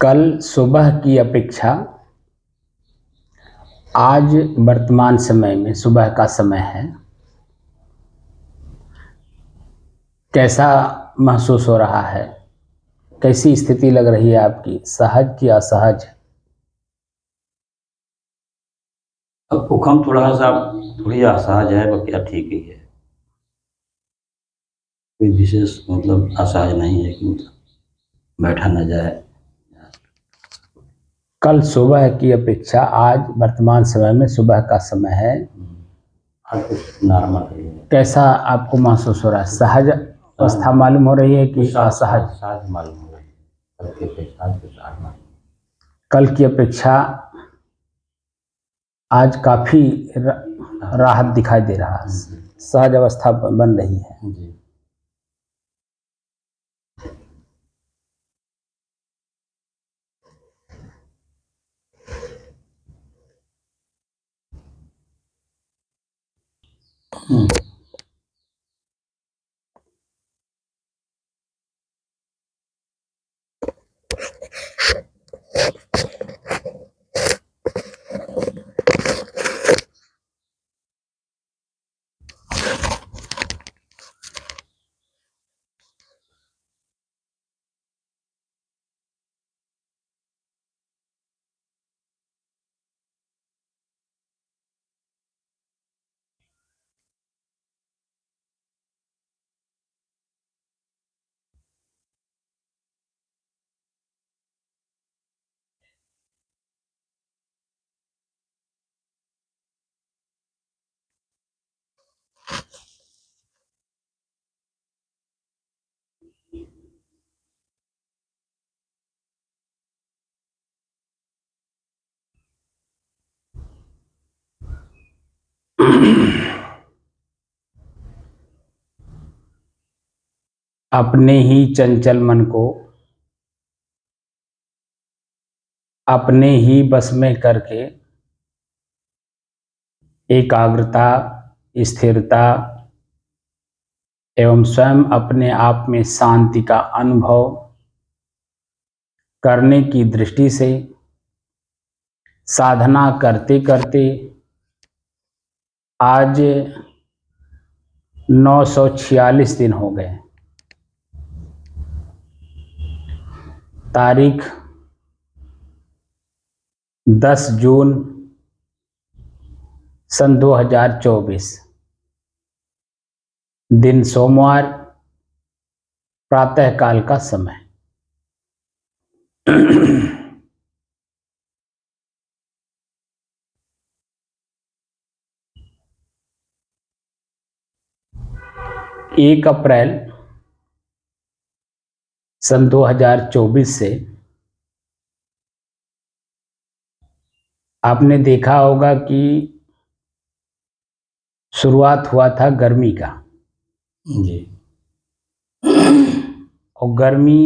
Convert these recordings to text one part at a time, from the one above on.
कल सुबह की अपेक्षा आज वर्तमान समय में सुबह का समय है, कैसा महसूस हो रहा है? कैसी स्थिति लग रही है आपकी, सहज की असहज? अब भूकंप थोड़ी असहज है, बाकी ठीक ही है। कोई विशेष असहज नहीं है कि बैठा न जाए। कल सुबह की अपेक्षा आज वर्तमान समय में सुबह का समय है, आज कुछ नॉर्मल है। कैसा आपको महसूस हो रहा है? सहज अवस्था मालूम हो रही है कि असहज? सहज मालूम हो रही है, कल की अपेक्षा आज कुछ सहज मालूम। कल की अपेक्षा आज काफ़ी राहत दिखाई दे रहा है, सहज अवस्था बन रही है। जी। अपने ही चंचल मन को अपने ही बस में करके एकाग्रता, स्थिरता एवं स्वयं अपने आप में शांति का अनुभव करने की दृष्टि से साधना करते करते आज 946 दिन हो गए। तारीख 10 जून सन 2024, दिन सोमवार, प्रातःकाल का समय। एक अप्रैल सन 2024 से आपने देखा होगा कि शुरुआत हुआ था गर्मी का। जी। और गर्मी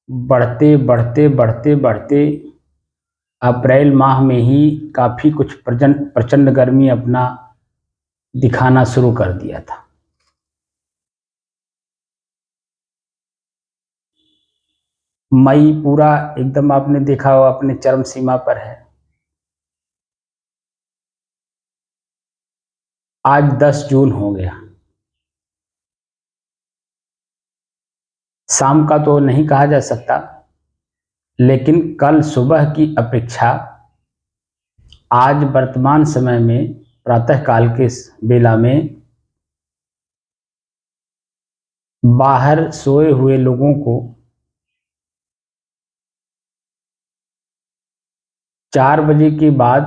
बढ़ते बढ़ते बढ़ते बढ़ते अप्रैल माह में ही काफ़ी कुछ प्रचंड गर्मी अपना दिखाना शुरू कर दिया था। मई पूरा एकदम आपने देखा हो अपने चरम सीमा पर है। आज 10 जून हो गया। शाम का तो नहीं कहा जा सकता, लेकिन कल सुबह की अपेक्षा आज वर्तमान समय में प्रातःकाल के बेला में बाहर सोए हुए लोगों को 4 बजे के बाद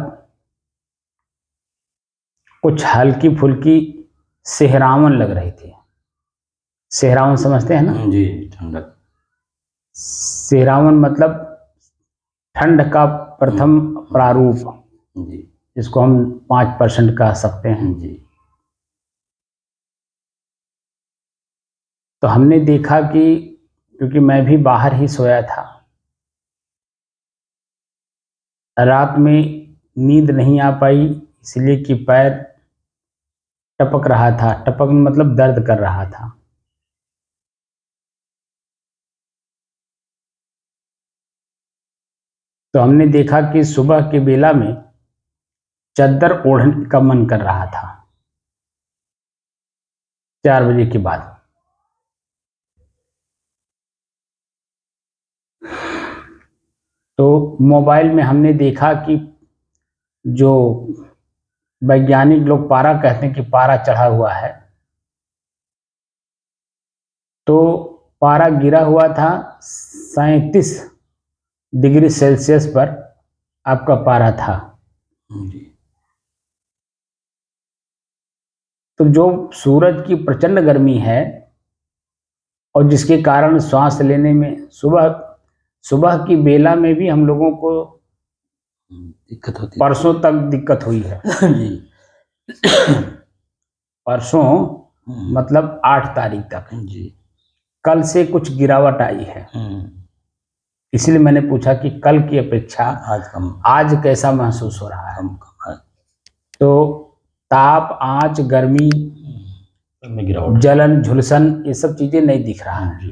कुछ हल्की फुल्की सिहरावन लग रही थी। सिहरावन समझते हैं ना? जी, ठंडक। सिहरावन मतलब ठंड का प्रथम प्रारूप, जी। जिसको हम 5% कह सकते हैं। जी। तो हमने देखा कि क्योंकि मैं भी बाहर ही सोया था, रात में नींद नहीं आ पाई, इसलिए कि पैर टपक रहा था। टपक मतलब दर्द कर रहा था। तो हमने देखा कि सुबह के बेला में चद्दर ओढ़ने का मन कर रहा था 4 बजे के बाद। तो मोबाइल में हमने देखा कि जो वैज्ञानिक लोग पारा कहते हैं कि पारा चढ़ा हुआ है, तो पारा गिरा हुआ था 37 डिग्री सेल्सियस पर आपका पारा था। जी। तो जो सूरज की प्रचंड गर्मी है और जिसके कारण सांस लेने में सुबह की बेला में भी हम लोगों को दिक्कत होती परसों तक दिक्कत हुई है। जी। परसों मतलब 8 तारीख तक। जी। कल से कुछ गिरावट आई है, इसलिए मैंने पूछा कि कल की अपेक्षा आज कैसा महसूस हो रहा है। तो ताप, आंच, गर्मी, जलन, झुलसन, ये सब चीजें नहीं दिख रहा है।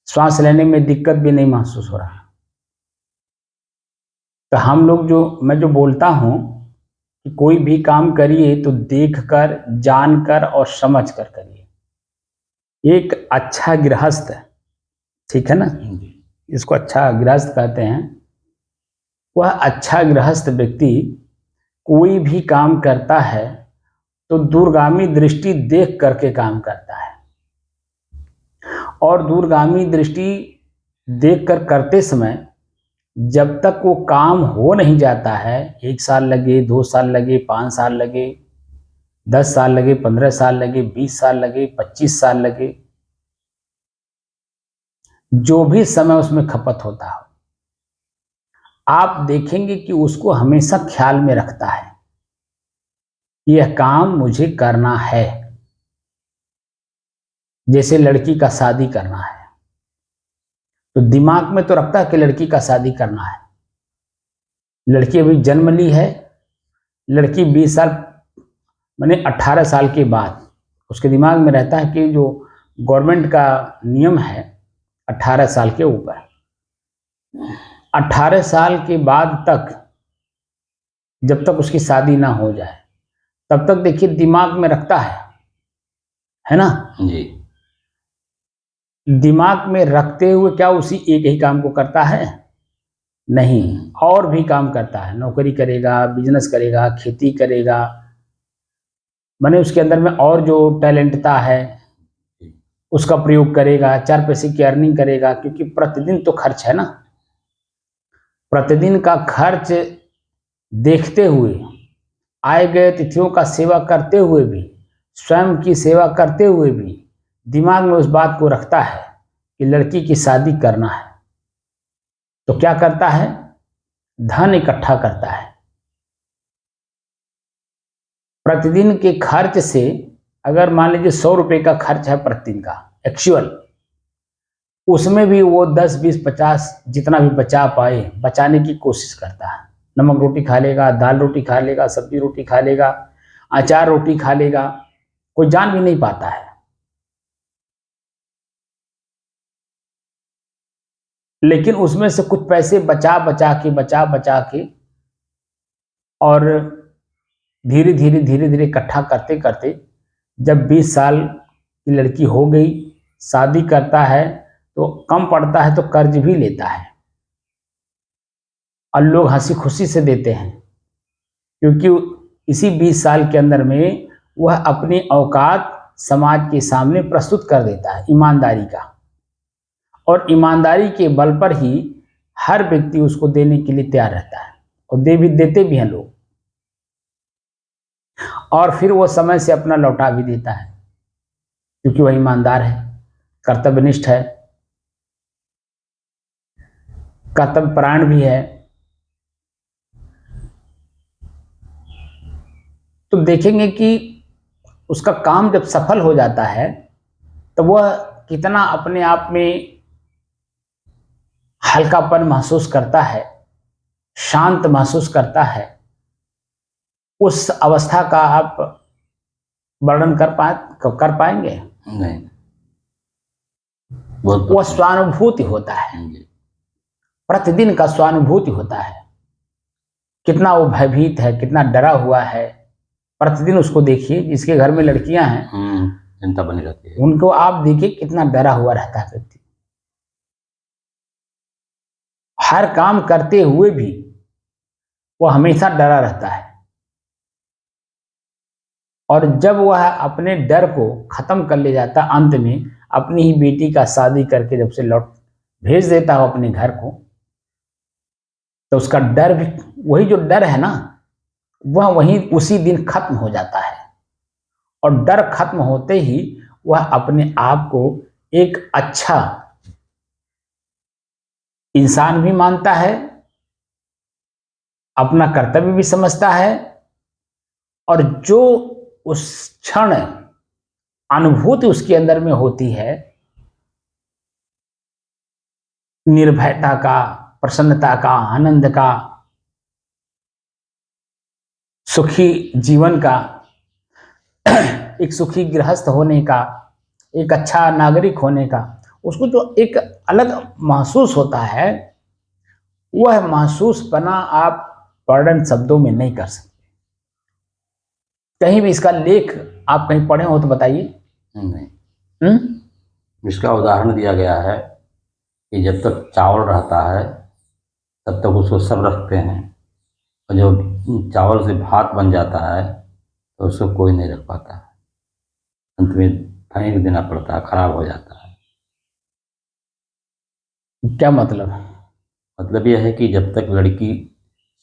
श्वास लेने में दिक्कत भी नहीं महसूस हो रहा है। तो हम लोग मैं जो बोलता हूं कि कोई भी काम करिए तो देखकर, जानकर और समझकर करिए। एक अच्छा गृहस्थ, ठीक है ना, इसको अच्छा गृहस्थ कहते हैं। वह अच्छा गृहस्थ व्यक्ति कोई भी काम करता है तो दूरगामी दृष्टि देख करके काम करता है, और दूरगामी दृष्टि देखकर करते समय जब तक वो काम हो नहीं जाता है, 1 साल लगे, 2 साल लगे, 5 साल लगे, 10 साल लगे, 15 साल लगे, 20 साल लगे, 25 साल लगे, जो भी समय उसमें खपत होता हो, आप देखेंगे कि उसको हमेशा ख्याल में रखता है, यह काम मुझे करना है। जैसे लड़की का शादी करना है तो दिमाग में तो रखता है कि लड़की का शादी करना है। लड़की अभी जन्म ली है, लड़की 20 साल माने 18 साल के बाद उसके दिमाग में रहता है कि जो गवर्नमेंट का नियम है 18 साल के ऊपर, 18 साल के बाद तक जब तक उसकी शादी ना हो जाए तब तक देखिए दिमाग में रखता है ना जी। दिमाग में रखते हुए क्या उसी एक ही काम को करता है? नहीं, और भी काम करता है। नौकरी करेगा, बिजनेस करेगा, खेती करेगा, माने उसके अंदर में और जो टैलेंटता है उसका प्रयोग करेगा, 4 पैसे की अर्निंग करेगा, क्योंकि प्रतिदिन तो खर्च है ना। प्रतिदिन का खर्च देखते हुए, आए गए तिथियों का सेवा करते हुए भी, स्वयं की सेवा करते हुए भी दिमाग में उस बात को रखता है कि लड़की की शादी करना है। तो क्या करता है? धन इकट्ठा करता है। प्रतिदिन के खर्च से, अगर मान लीजिए 100 रुपये का खर्च है प्रतिदिन का एक्चुअल, उसमें भी वो 10, 20, 50 जितना भी बचा पाए बचाने की कोशिश करता है। नमक रोटी खा लेगा, दाल रोटी खा लेगा, सब्जी रोटी खा लेगा, अचार रोटी खा लेगा, कोई जान भी नहीं पाता है। लेकिन उसमें से कुछ पैसे बचा बचा के और धीरे धीरे इकट्ठा करते करते जब 20 साल की लड़की हो गई, शादी करता है, तो कम पड़ता है तो कर्ज भी लेता है, और लोग हंसी खुशी से देते हैं, क्योंकि इसी 20 साल के अंदर में वह अपनी औकात समाज के सामने प्रस्तुत कर देता है ईमानदारी का, और ईमानदारी के बल पर ही हर व्यक्ति उसको देने के लिए तैयार रहता है, और देते भी हैं लोग, और फिर वो समय से अपना लौटा भी देता है, क्योंकि वह ईमानदार है, कर्तव्यनिष्ठ है, कर्तव्यपरायण भी है। तो देखेंगे कि उसका काम जब सफल हो जाता है तो वह कितना अपने आप में हल्कापन महसूस करता है, शांत महसूस करता है। उस अवस्था का आप वर्णन कर पाएंगे? नहीं। वह स्वानुभूति होता है। प्रतिदिन का स्वानुभूति होता है, कितना वो भयभीत है, कितना डरा हुआ है। प्रतिदिन उसको देखिए, जिसके घर में लड़कियां हैं चिंता बनी रहती है, उनको आप देखिए कितना डरा हुआ रहता है व्यक्ति। हर काम करते हुए भी वो हमेशा डरा रहता है, और जब वह अपने डर को खत्म कर ले जाता, अंत में अपनी ही बेटी का शादी करके जब से लौट भेज देता हो अपने घर को, तो उसका डर भी, वही जो डर है ना, वह वहीं उसी दिन खत्म हो जाता है। और डर खत्म होते ही वह अपने आप को एक अच्छा इंसान भी मानता है, अपना कर्तव्य भी समझता है, और जो उस क्षण अनुभूति उसके अंदर में होती है, निर्भयता का, प्रसन्नता का, आनंद का, सुखी जीवन का, एक सुखी गृहस्थ होने का, एक अच्छा नागरिक होने का, उसको जो एक अलग महसूस होता है, वह महसूस बना आप वर्णन शब्दों में नहीं कर सकते। कहीं भी इसका लेख आप कहीं पढ़े हो तो बताइए। नहीं। इसका उदाहरण दिया गया है कि जब तक चावल रहता है तब तक उसको सब रखते हैं, और जब चावल से भात बन जाता है तो उसको कोई नहीं रख पाता है, अंत में फेंक देना पड़ता है, खराब हो जाता है। क्या मतलब? मतलब यह है कि जब तक लड़की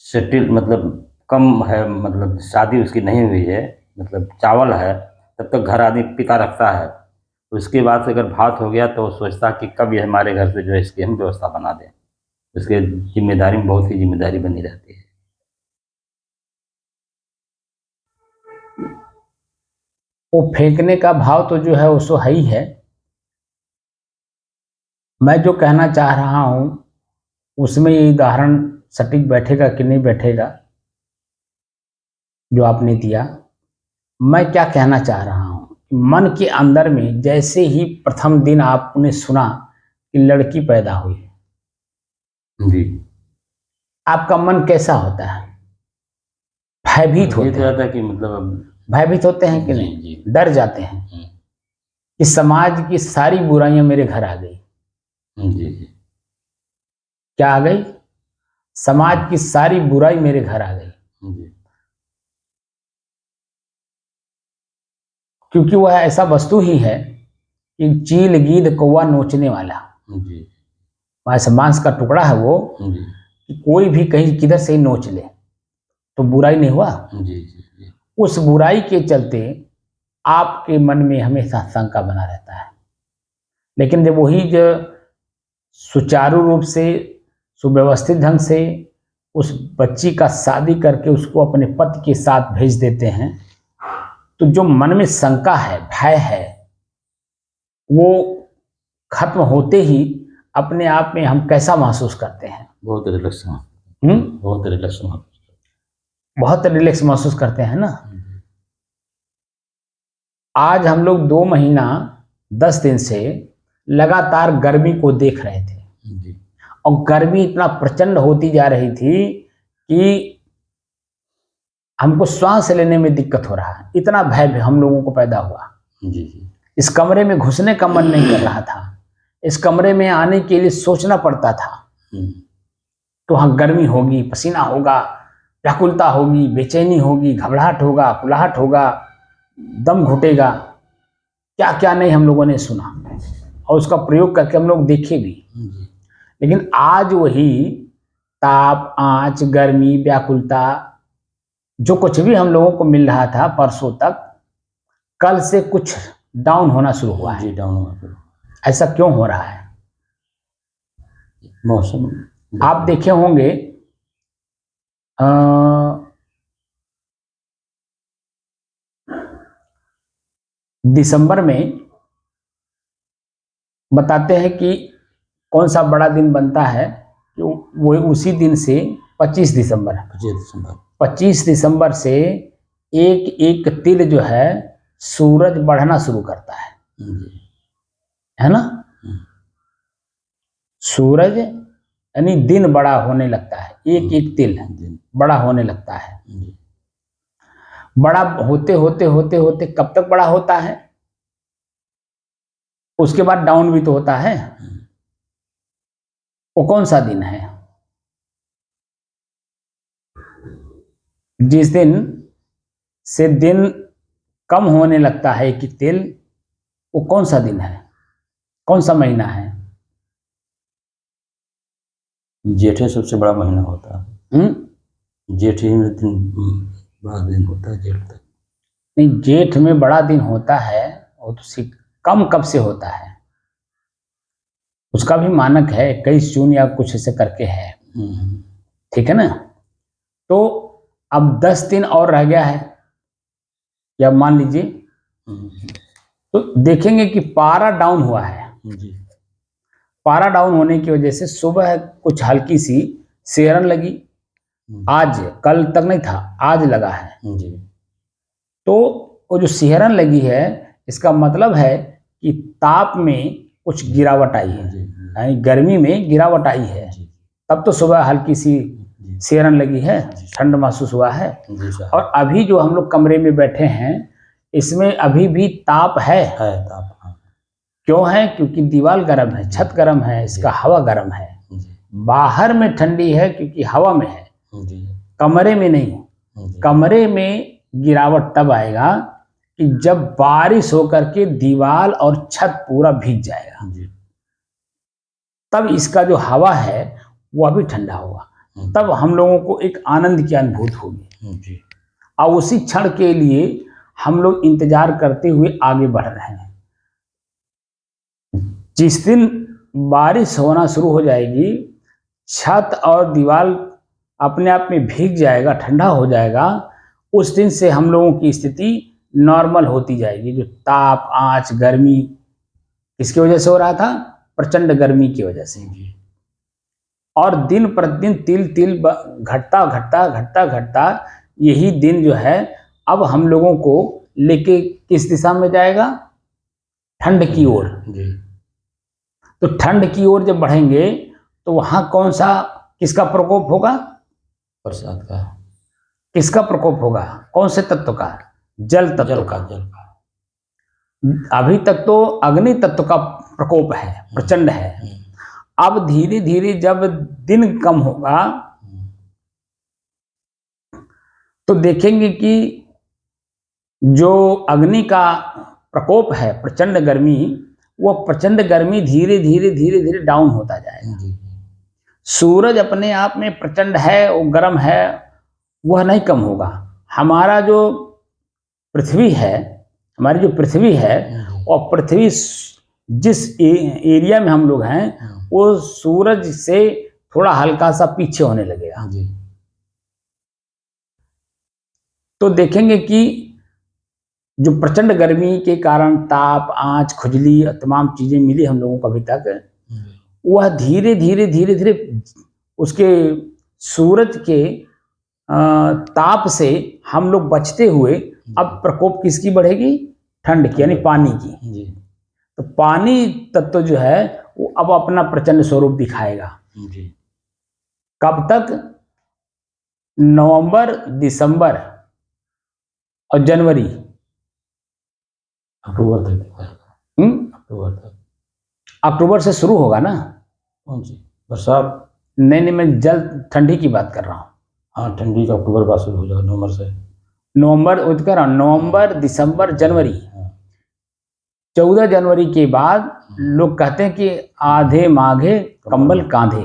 सेटिल, मतलब कम है, मतलब शादी उसकी नहीं हुई है, मतलब चावल है, तब तक घर आदमी पिता रखता है। उसके बाद से अगर भात हो गया तो वो सोचता कि कब ये हमारे घर से जो है इसकी हम व्यवस्था बना दें। उसके जिम्मेदारी में बहुत ही जिम्मेदारी बनी रहती है। वो फेंकने का भाव तो जो है वो सो है ही है। मैं जो कहना चाह रहा हूं उसमें ये उदाहरण सटीक बैठेगा कि नहीं बैठेगा जो आपने दिया। मैं क्या कहना चाह रहा हूं, मन के अंदर में जैसे ही प्रथम दिन आपने सुना कि लड़की पैदा हुई, जी, आपका मन कैसा होता है? भयभीत होते हैं था कि मतलब भयभीत होते हैं कि नहीं? जी। डर जाते हैं कि समाज की सारी बुराइयां मेरे घर आ गई। जी। क्या आ गई? समाज की सारी बुराई मेरे घर आ गई। जी। क्योंकि वह ऐसा वस्तु ही है कि चील गीध कौवा नोचने वाला, जी। ऐसा मांस का टुकड़ा है वो, जी। कि कोई भी कहीं किधर से ही नोच ले तो बुराई नहीं हुआ। जी। जी। उस बुराई के चलते आपके मन में हमेशा शंका बना रहता है। लेकिन जब वही जो सुचारू रूप से, सुव्यवस्थित ढंग से उस बच्ची का शादी करके उसको अपने पति के साथ भेज देते हैं, तो जो मन में शंका है, भय है, वो खत्म होते ही अपने आप में हम कैसा महसूस करते हैं? बहुत रिलैक्स, बहुत रिलैक्स, बहुत रिलैक्स महसूस करते हैं ना। आज हम लोग 2 महीना 10 दिन से लगातार गर्मी को देख रहे थे, जी। और गर्मी इतना प्रचंड होती जा रही थी कि हमको श्वास लेने में दिक्कत हो रहा है। इतना भय भी हम लोगों को पैदा हुआ। जी। जी। इस कमरे में घुसने का मन नहीं कर रहा था। इस कमरे में आने के लिए सोचना पड़ता था। तो वहाँ गर्मी होगी, पसीना होगा, व्याकुलता होगी, बेचैनी होगी, घबराहट होगा, कुलाहट होगा, दम घुटेगा, क्या क्या नहीं हम लोगों ने सुना और उसका प्रयोग करके हम लोग देखे भी। लेकिन आज वही ताप, आंच, गर्मी, व्याकुलता, जो कुछ भी हम लोगों को मिल रहा था परसों तक, कल से कुछ डाउन होना शुरू हुआ है। जी, डाउन हुआ। ऐसा क्यों हो रहा है? मौसम, आप देखे होंगे दिसंबर में बताते हैं कि कौन सा बड़ा दिन बनता है, कि वो उसी दिन से 25 दिसंबर 25 दिसंबर से एक एक तिल जो है सूरज बढ़ना शुरू करता है ना। सूरज यानी दिन बड़ा होने लगता है, एक एक तिल बड़ा होने लगता है। बड़ा होते होते होते होते कब तक बड़ा होता है? उसके बाद डाउन भी तो होता है। वो कौन सा दिन है? जिस दिन से दिन कम होने लगता है कि तिल, वो कौन सा दिन है, कौन सा महीना है? जेठ है, सबसे बड़ा महीना होता है। जेठ ही में दिन बड़ा दिन होता है, जेठ तक। नहीं, जेठ में बड़ा दिन होता है, और तो कम कब से होता है? उसका भी मानक है 21 जून या कुछ ऐसे करके है। ठीक है ना? तो अब 10 दिन और रह गया है, या मान लीजिए, तो देखेंगे कि पारा डाउन हुआ है। पारा डाउन होने की वजह से सुबह कुछ हल्की सी सेहरन लगी, आज, कल तक नहीं था, आज लगा है। तो वो जो सिहरन लगी है, इसका मतलब है कि ताप में कुछ गिरावट आई है, यानी गर्मी में गिरावट आई है। तब तो सुबह हल्की सी सिहरन लगी है, ठंड महसूस हुआ है। और अभी जो हम लोग कमरे में बैठे हैं, इसमें अभी भी ताप है। ताप। क्यों है? क्योंकि दीवार गर्म है, छत गर्म है, इसका हवा गर्म है। बाहर में ठंडी है क्योंकि हवा में है, कमरे में नहीं। कमरे में गिरावट तब आएगा कि जब बारिश होकर के दीवार और छत पूरा भीग जाएगा, तब इसका जो हवा है वह भी ठंडा होगा, तब हम लोगों को एक आनंद की अनुभूति होगी। और उसी क्षण के लिए हम लोग इंतजार करते हुए आगे बढ़ रहे हैं। जिस दिन बारिश होना शुरू हो जाएगी, छत और दीवार अपने आप में भीग जाएगा, ठंडा हो जाएगा, उस दिन से हम लोगों की स्थिति नॉर्मल होती जाएगी। जो ताप, आंच, गर्मी किसकी वजह से हो रहा था? प्रचंड गर्मी की वजह से। और दिन प्रतिदिन तिल तिल घटता घटता घटता घटता यही दिन जो है अब हम लोगों को लेके किस दिशा में जाएगा? ठंड की ओर। तो ठंड की ओर जब बढ़ेंगे तो वहां कौन सा, किसका प्रकोप होगा? प्रसाद का। किसका प्रकोप होगा? कौन से तत्व का? जल तत्व का। अभी तक तो अग्नि तत्व का प्रकोप है, प्रचंड है। अब धीरे धीरे जब दिन कम होगा तो देखेंगे कि जो अग्नि का प्रकोप है, प्रचंड गर्मी, वह प्रचंड गर्मी धीरे धीरे धीरे धीरे डाउन होता जाएगा। सूरज अपने आप में प्रचंड है, वो गर्म है, वह नहीं कम होगा। हमारा जो पृथ्वी है, हमारी जो पृथ्वी है, और पृथ्वी जिस एरिया में हम लोग हैं, वो सूरज से थोड़ा हल्का सा पीछे होने लगेगा। तो देखेंगे कि जो प्रचंड गर्मी के कारण ताप, आंच, खुजली और तमाम चीजें मिली हम लोगों को अभी तक, वह धीरे धीरे धीरे धीरे उसके सूरज के ताप से हम लोग बचते हुए अब प्रकोप किसकी बढ़ेगी? ठंड की, यानी पानी की। तो पानी तत्व जो है वो अब अपना प्रचंड स्वरूप दिखाएगा। कब तक? नवंबर, दिसंबर और जनवरी, अक्टूबर तक। अक्टूबर से शुरू होगा ना? कौन सी बरसात? नहीं, मैं जल ठंडी की बात कर रहा हूँ। हाँ, ठंडी का अक्टूबर बाद शुरू हो जाएगा, नवंबर से। नवंबर कह रहा हूँ, नवंबर, दिसंबर, जनवरी। 14 जनवरी के बाद लोग कहते हैं कि आधे माघे कंबल कांधे,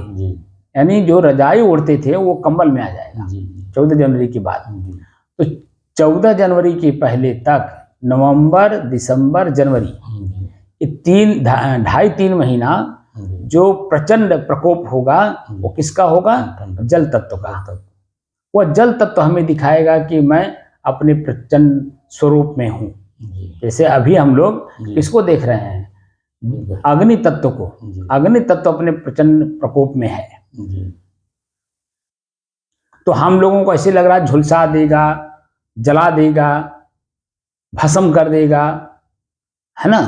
यानी जो रजाई ओढ़ते थे वो कंबल में आ जाएगा 14 जनवरी के बाद। तो 14 जनवरी के पहले तक नवंबर, दिसंबर, जनवरी, ये 2.5-3 महीना जो प्रचंड प्रकोप होगा वो किसका होगा? जल तत्व का। वह जल तत्व हमें दिखाएगा कि मैं अपने प्रचंड स्वरूप में हूँ। जैसे अभी हम लोग किसको देख रहे हैं? अग्नि तत्व को। अग्नि तत्व अपने प्रचंड प्रकोप में है। तो हम लोगों को ऐसे लग रहा है झुलसा देगा, जला देगा, भस्म कर देगा, है ना?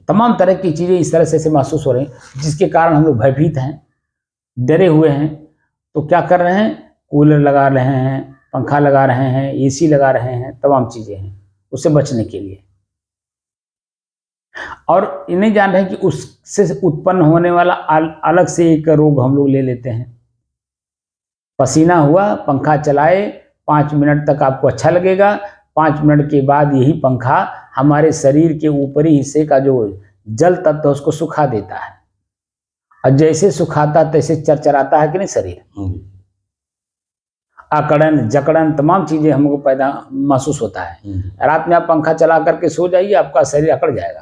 तमाम तरह की चीजें इस तरह से महसूस हो रही हैं, जिसके कारण हम लोग भयभीत हैं। डरे हुए हैं, तो क्या कर रहे हैं, कूलर लगा रहे हैं, पंखा लगा रहे हैं, एसी लगा रहे हैं, तमाम चीज़ें हैं उससे बचने के लिए। और ये नहीं जान रहे कि उससे उत्पन्न होने वाला अलग से एक रोग हम लोग ले लेते हैं। पसीना हुआ, पंखा चलाए, 5 मिनट तक आपको अच्छा लगेगा, 5 मिनट के बाद यही पंखा हमारे शरीर के ऊपरी हिस्से का जो जल तत्व है उसको सुखा देता है, और जैसे सुखाता तैसे चरचराता है कि नहीं शरीर, अकड़न जकड़न तमाम चीजें हमको पैदा महसूस होता है। रात में आप पंखा चला करके सो जाइए, आपका शरीर अकड़ जाएगा।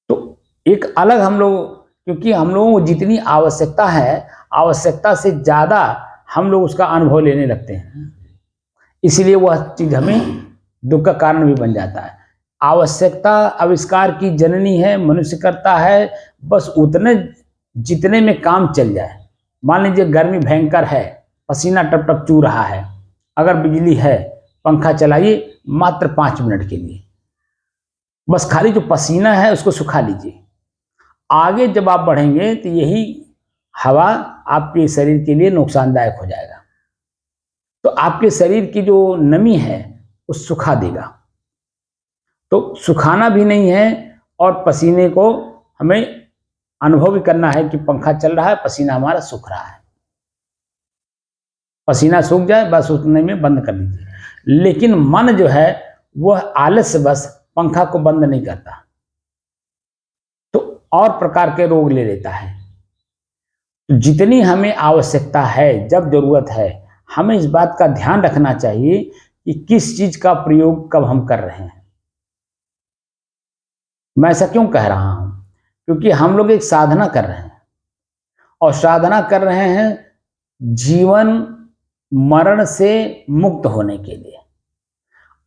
तो एक अलग हम लोग, क्योंकि हम लोगों को जितनी आवश्यकता है, आवश्यकता से ज्यादा हम लोग उसका अनुभव लेने लगते हैं, इसलिए वह चीज हमें दुख का कारण भी बन जाता है। आवश्यकता आविष्कार की जननी है, मनुष्य करता है बस उतने जितने में काम चल जाए। मान लीजिए गर्मी भयंकर है, पसीना टप टप चू रहा है, अगर बिजली है पंखा चलाइए मात्र 5 मिनट के लिए, बस खाली जो पसीना है उसको सुखा लीजिए। आगे जब आप बढ़ेंगे तो यही हवा आपके शरीर के लिए नुकसानदायक हो जाएगा, तो आपके शरीर की जो नमी है वो सुखा देगा। तो सुखाना भी नहीं है, और पसीने को हमें अनुभव भी करना है कि पंखा चल रहा है, पसीना हमारा सूख रहा है। पसीना सूख जाए बस उतने में बंद कर दीजिए। लेकिन मन जो है वह आलस से बस पंखा को बंद नहीं करता, तो और प्रकार के रोग ले लेता है। तो जितनी हमें आवश्यकता है, जब जरूरत है, हमें इस बात का ध्यान रखना चाहिए कि किस चीज का प्रयोग कब हम कर रहे हैं। मैं ऐसा क्यों कह रहा हूं, क्योंकि हम लोग एक साधना कर रहे हैं, और साधना कर रहे हैं जीवन मरण से मुक्त होने के लिए।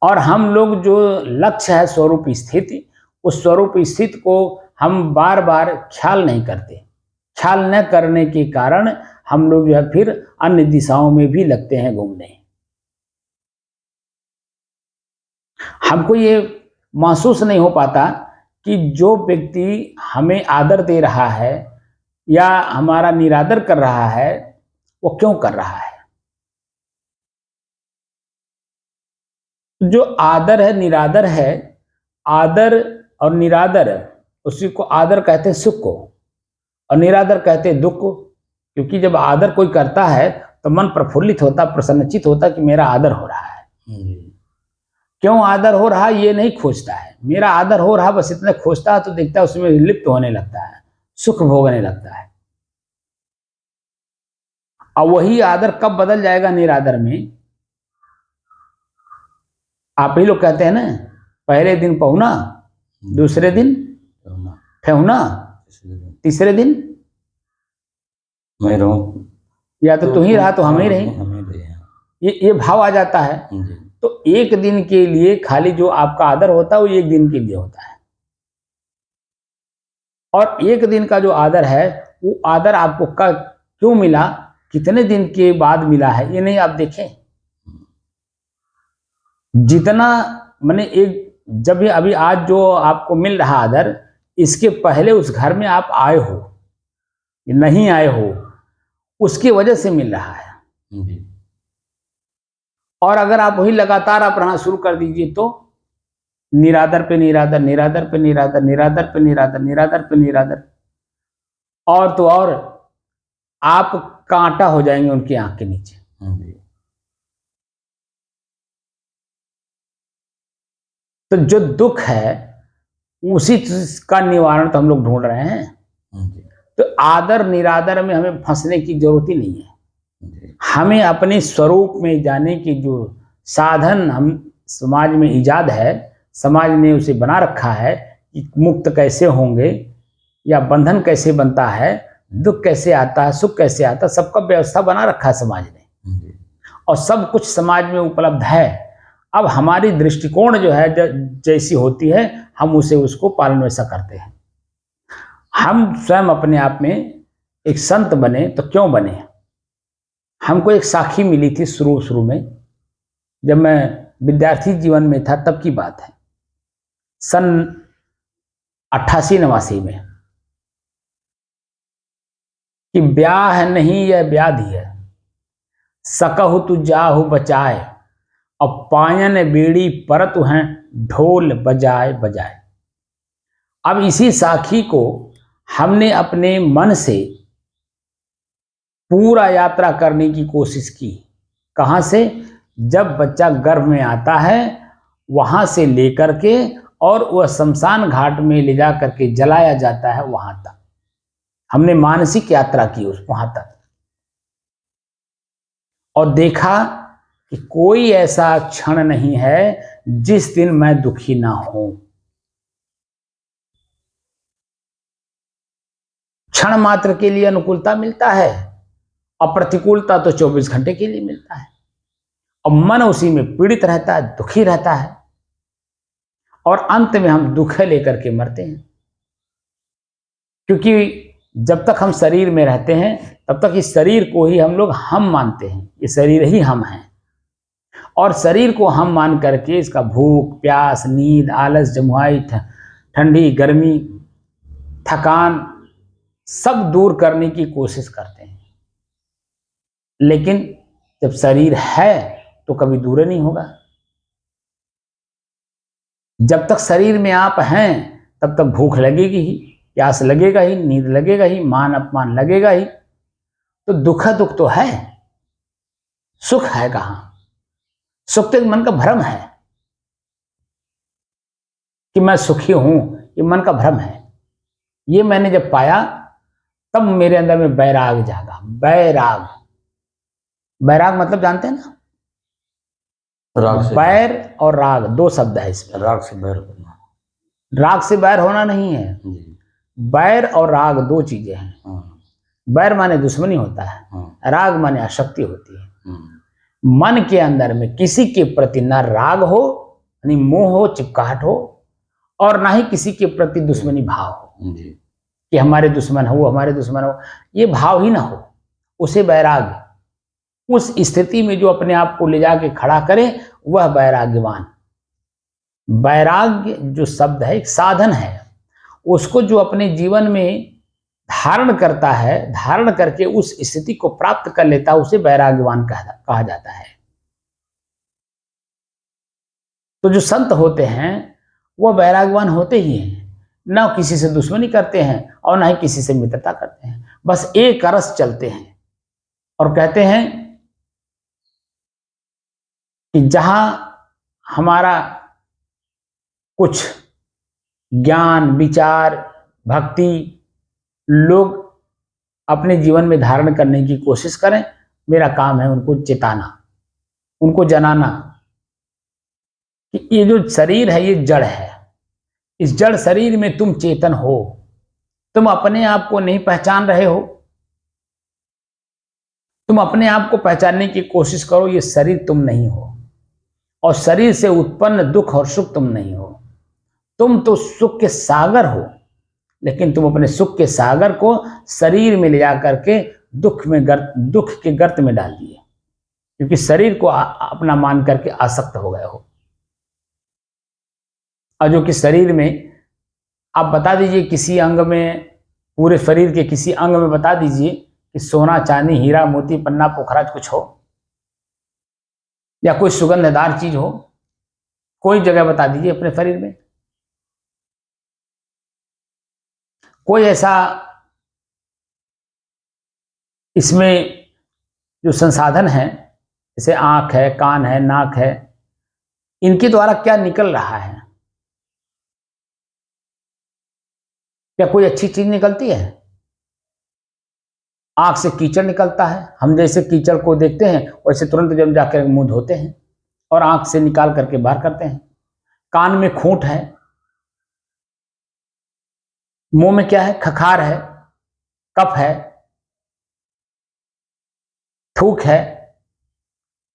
और हम लोग जो लक्ष्य है स्वरूप स्थिति, उस स्वरूप स्थिति को हम बार बार ख्याल नहीं करते। ख्याल न करने के कारण हम लोग जो है फिर अन्य दिशाओं में भी लगते हैं घूमने। हमको ये महसूस नहीं हो पाता कि जो व्यक्ति हमें आदर दे रहा है या हमारा निरादर कर रहा है वो क्यों कर रहा है। जो आदर है निरादर है, आदर और निरादर, उसी को आदर कहते हैं सुख को, और निरादर कहते हैं दुख को। क्योंकि जब आदर कोई करता है तो मन प्रफुल्लित होता, प्रसन्नचित होता कि मेरा आदर हो रहा है। क्यों आदर हो रहा है ये नहीं खोजता है, मेरा आदर हो रहा बस इतना खोजता है, तो देखता है उसमें लिप्त होने लगता है, सुख भोगने लगता है। और वही आदर कब बदल जाएगा निरादर में, आप ही लोग कहते हैं ना, पहले दिन पहुना, दूसरे दिन ठेहुना, तीसरे दिन मैं रहूं, या तो तू ही रहा तो हम ही रहे। ये भाव आ जाता है। तो एक दिन के लिए खाली जो आपका आदर होता है वो एक दिन के लिए होता है, और एक दिन का जो आदर है वो आदर आपको क्यों मिला, कितने दिन के बाद मिला है, ये नहीं आप देखें। जितना मैंने एक जब भी अभी आज जो आपको मिल रहा आदर, इसके पहले उस घर में आप आए हो नहीं आए हो, उसकी वजह से मिल रहा है। और अगर आप वही लगातार आप रहना शुरू कर दीजिए तो निरादर पे निरादर, निरादर पे निरादर, निरादर पे निरादर, निरादर पे निरादर, और तो और आप कांटा हो जाएंगे उनकी आंख के नीचे। तो जो दुख है उसी का निवारण तो हम लोग ढूंढ रहे हैं। तो आदर निरादर में हमें फंसने की जरूरत ही नहीं है। हमें अपने स्वरूप में जाने की जो साधन हम समाज में इजाद है, समाज ने उसे बना रखा है कि मुक्त कैसे होंगे या बंधन कैसे बनता है, दुख कैसे आता है, सुख कैसे आता है, सबका व्यवस्था बना रखा है समाज ने, और सब कुछ समाज में उपलब्ध है। अब हमारी दृष्टिकोण जो है जैसी होती है हम उसको पालन वैसा करते हैं। हम स्वयं अपने आप में एक संत बने तो क्यों बने, हमको एक साखी मिली थी शुरू में, जब मैं विद्यार्थी जीवन में था तब की बात है, सन 88-89 में। कि ब्याह नहीं यह व्याधि है, सकहु तु जाहु बचाए, और पायन बीड़ी परत हैं ढोल बजाए बजाए। अब इसी साखी को हमने अपने मन से पूरा यात्रा करने की कोशिश की। कहाँ से? जब बच्चा गर्भ में आता है वहां से लेकर के और वह शमशान घाट में ले जा करके जलाया जाता है, वहां तक हमने मानसिक यात्रा की उस वहां तक, और देखा कि कोई ऐसा क्षण नहीं है जिस दिन मैं दुखी ना हूं। क्षण मात्र के लिए अनुकूलता मिलता है और प्रतिकूलता तो 24 घंटे के लिए मिलता है, और मन उसी में पीड़ित रहता है, दुखी रहता है, और अंत में हम दुख लेकर के मरते हैं। क्योंकि जब तक हम शरीर में रहते हैं तब तक इस शरीर को ही हम लोग हम मानते हैं, ये शरीर ही हम हैं, और शरीर को हम मान करके इसका भूख प्यास नींद आलस जमुआई ठंडी गर्मी थकान सब दूर करने की कोशिश करते हैं। लेकिन जब शरीर है तो कभी दूर नहीं होगा। जब तक शरीर में आप हैं तब तक भूख लगेगी ही, प्यास लगेगा ही, नींद लगेगा ही, मान अपमान लगेगा ही। तो दुख तो है, सुख है कहां? सुख तो मन का भ्रम है कि मैं सुखी हूं, ये मन का भ्रम है। ये मैंने जब पाया तब मेरे अंदर में बैराग जागा। बैराग, बैराग मतलब जानते हैं ना? राग से बैर और राग दो शब्द है इसमें। राग से बैर होना, राग से बैर होना नहीं है। बैर और राग दो चीजें हैं। बैर माने दुश्मनी होता है, राग माने आसक्ति होती है। मन के अंदर में किसी के प्रति ना राग हो, यानी मोह हो, चिपकाहट हो, और ना ही किसी के प्रति दुश्मनी भाव हो कि हमारे दुश्मन हो, वो हमारे दुश्मन हो, ये भाव ही ना हो, उसे बैराग। उस स्थिति में जो अपने आप को ले जाके खड़ा करे वह बैराग्यवान। बैराग्य जो शब्द है एक साधन है, उसको जो अपने जीवन में धारण करता है, धारण करके उस स्थिति को प्राप्त कर लेता है, उसे बैराग्यवान कहा जाता है। तो जो संत होते हैं वह बैराग्यवान होते ही हैं, ना किसी से दुश्मनी करते हैं और ना ही किसी से मित्रता करते हैं, बस एक रस चलते हैं और कहते हैं कि जहां हमारा कुछ ज्ञान विचार भक्ति लोग अपने जीवन में धारण करने की कोशिश करें, मेरा काम है उनको चेताना, उनको जनाना कि ये जो शरीर है ये जड़ है, इस जड़ शरीर में तुम चेतन हो, तुम अपने आप को नहीं पहचान रहे हो, तुम अपने आप को पहचानने की कोशिश करो, ये शरीर तुम नहीं हो, और शरीर से उत्पन्न दुख और सुख तुम नहीं हो। तुम तो सुख के सागर हो, लेकिन तुम अपने सुख के सागर को शरीर में ले जाकर के दुख के गर्त में डाल दिए, क्योंकि शरीर को अपना मान करके आसक्त हो गए हो। और जो कि शरीर में आप बता दीजिए किसी अंग में, पूरे शरीर के किसी अंग में बता दीजिए कि सोना चांदी हीरा मोती पन्ना पोखराज कुछ हो, या कोई सुगंधदार चीज हो, कोई जगह बता दीजिए अपने शरीर में। कोई ऐसा इसमें जो संसाधन है, जैसे आंख है, कान है, नाक है, इनके द्वारा क्या निकल रहा है? क्या कोई अच्छी चीज निकलती है? आंख से कीचड़ निकलता है, हम जैसे कीचड़ को देखते हैं वैसे तुरंत जब जाकर मुंह धोते हैं और आंख से निकाल करके बाहर करते हैं। कान में खूंट है, मुंह में क्या है? खखार है, कफ है, थूक है,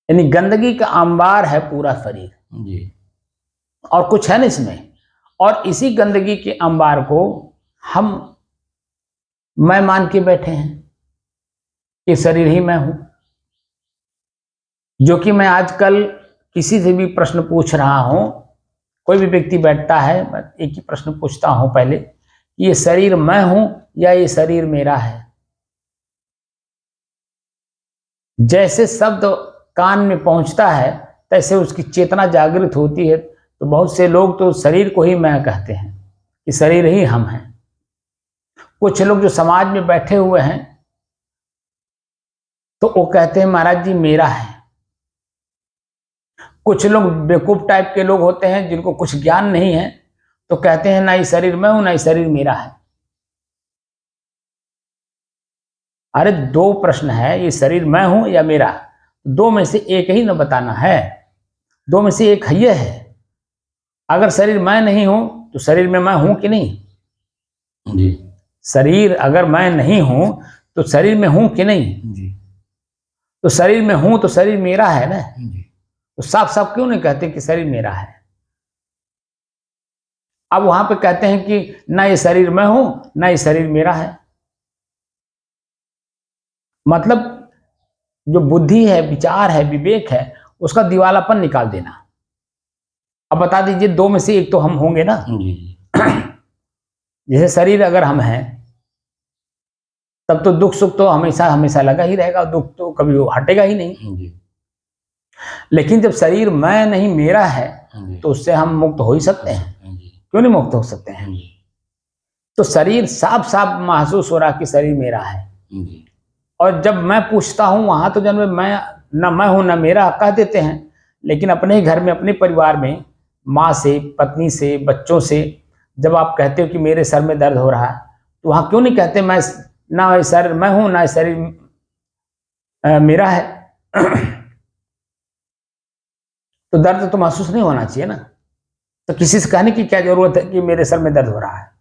यानी गंदगी का अंबार है पूरा शरीर जी, और कुछ है ना इसमें। और इसी गंदगी के अंबार को हम मैं मान के बैठे हैं कि शरीर ही मैं हूं। जो कि मैं आजकल किसी से भी प्रश्न पूछ रहा हूं, कोई भी व्यक्ति बैठता है, मैं एक ही प्रश्न पूछता हूं पहले, ये शरीर मैं हूं या ये शरीर मेरा है? जैसे शब्द कान में पहुंचता है तैसे उसकी चेतना जागृत होती है। तो बहुत से लोग तो शरीर को ही मैं कहते हैं कि शरीर ही हम हैं। कुछ लोग जो समाज में बैठे हुए हैं तो वो कहते हैं महाराज जी मेरा है। कुछ लोग बेवकूफ टाइप के लोग होते हैं जिनको कुछ ज्ञान नहीं है तो कहते हैं ना ये शरीर मैं हूं ना ये शरीर मेरा है। अरे दो प्रश्न है, ये शरीर मैं हूं या मेरा? दो में से एक ही न बताना है, दो में से एक है है। अगर शरीर मैं नहीं हूं तो शरीर में मैं हूं कि नहीं? जी। शरीर अगर मैं नहीं हूं तो शरीर में हूं कि नहीं? जी। तो शरीर में हूं तो शरीर मेरा है ना। जी। तो साफ साफ क्यों नहीं कहते कि शरीर मेरा है? अब वहां पे कहते हैं कि ना ये शरीर मैं हूं ना ये शरीर मेरा है। मतलब जो बुद्धि है, विचार है, विवेक है, उसका दिवालापन निकाल देना। अब बता दीजिए दो में से एक तो हम होंगे ना। जी। जैसे शरीर अगर हम हैं तब तो दुख सुख तो हमेशा हमेशा लगा ही रहेगा, दुख तो कभी वो हटेगा ही नहीं। जी। लेकिन जब शरीर मैं नहीं मेरा है तो उससे हम मुक्त हो ही सकते हैं। क्यों नहीं मुक्त हो सकते हैं? तो शरीर साफ साफ महसूस हो रहा कि शरीर मेरा है। और जब मैं पूछता हूं वहां तो जब मैं न मैं हूं न मेरा कह देते हैं, लेकिन अपने ही घर में अपने परिवार में माँ से, पत्नी से, बच्चों से जब आप कहते हो कि मेरे सर में दर्द हो रहा है तो वहां क्यों नहीं कहते मैं ना शरीर मैं हूं ना शरीर मेरा है? तो दर्द तो महसूस नहीं होना चाहिए ना। तो किसी से कहने की क्या जरूरत है कि मेरे सर में दर्द हो रहा है?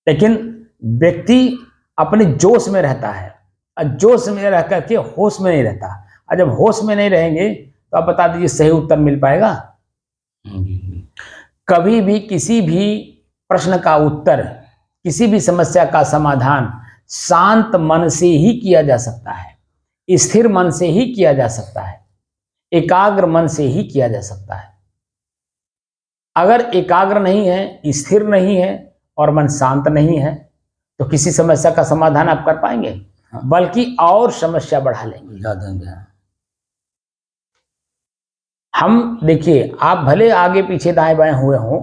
लेकिन व्यक्ति अपने जोश में रहता है और जोश में रह करके होश में नहीं रहता। और जब होश में नहीं रहेंगे तो आप बता दीजिए सही उत्तर मिल पाएगा? कभी भी किसी भी प्रश्न का उत्तर, किसी भी समस्या का समाधान शांत मन से ही किया जा सकता है, स्थिर मन से ही किया जा सकता है, एकाग्र मन से ही किया जा सकता है। अगर एकाग्र नहीं है, स्थिर नहीं है और मन शांत नहीं है तो किसी समस्या का समाधान आप कर पाएंगे? बल्कि और समस्या बढ़ा लेंगे। हम देखिए, आप भले आगे पीछे दाएं बाएं हुए हों,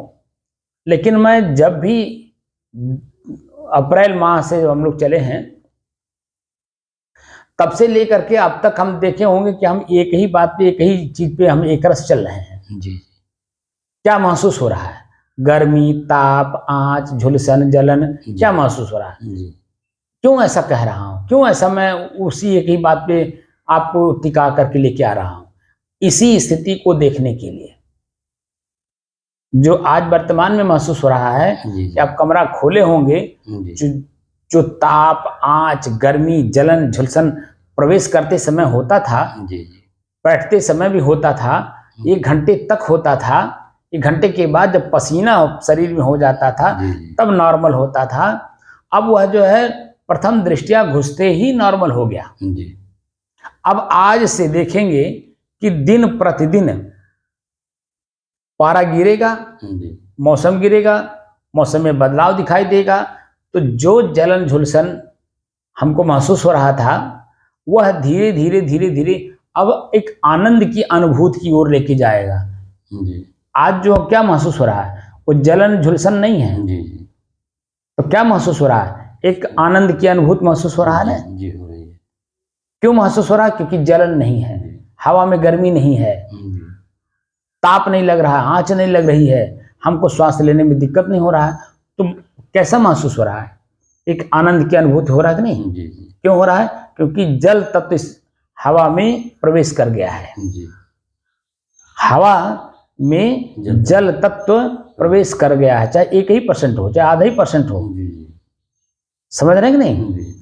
लेकिन मैं जब भी अप्रैल माह से हम लोग चले हैं तब से लेकर के अब तक हम देखे होंगे कि हम एक ही बात पे, एक ही चीज पे हम एक रस चल रहे हैं। जी। क्या महसूस हो रहा है? गर्मी, ताप, आंच, झुलसन, जलन, क्या महसूस हो रहा है? जी। क्यों ऐसा कह रहा हूं? क्यों ऐसा मैं उसी एक ही बात पे आपको टिका करके लेके आ रहा हूं? इसी स्थिति को देखने के लिए जो आज वर्तमान में महसूस हो रहा है कि आप कमरा खोले होंगे, जो ताप, आंच, गर्मी, जलन, झुलसन प्रवेश करते समय होता था, बैठते समय भी होता था, 1 घंटे तक होता था, 1 घंटे के बाद जब पसीना शरीर में हो जाता था तब नॉर्मल होता था। अब वह जो है प्रथम दृष्टिया घुसते ही नॉर्मल हो गया। अब आज से देखेंगे कि दिन प्रतिदिन पारा गिरेगा, मौसम गिरेगा, मौसम में बदलाव दिखाई देगा, तो जो जलन झुलसन हमको महसूस हो रहा था वह धीरे धीरे धीरे धीरे अब एक आनंद की अनुभूति की ओर लेके जाएगा। आज जो क्या महसूस हो रहा है वो जलन झुलसन नहीं है। तो क्या महसूस हो रहा है? एक आनंद की अनुभूति महसूस हो रहा है ना। क्यों महसूस हो रहा है? क्योंकि जलन नहीं है, हवा में गर्मी नहीं है, ताप नहीं लग रहा है, आंच नहीं लग रही है, हमको श्वास लेने में दिक्कत नहीं हो रहा है। तो कैसा महसूस हो रहा है? एक आनंद की अनुभूति हो रहा है कि नहीं? क्यों हो रहा है? क्योंकि जल तत्व इस हवा में प्रवेश कर गया है। हवा में जल तत्व प्रवेश कर गया है, चाहे 1% हो चाहे आधा ही % हो। समझ रहे हैं कि नहीं?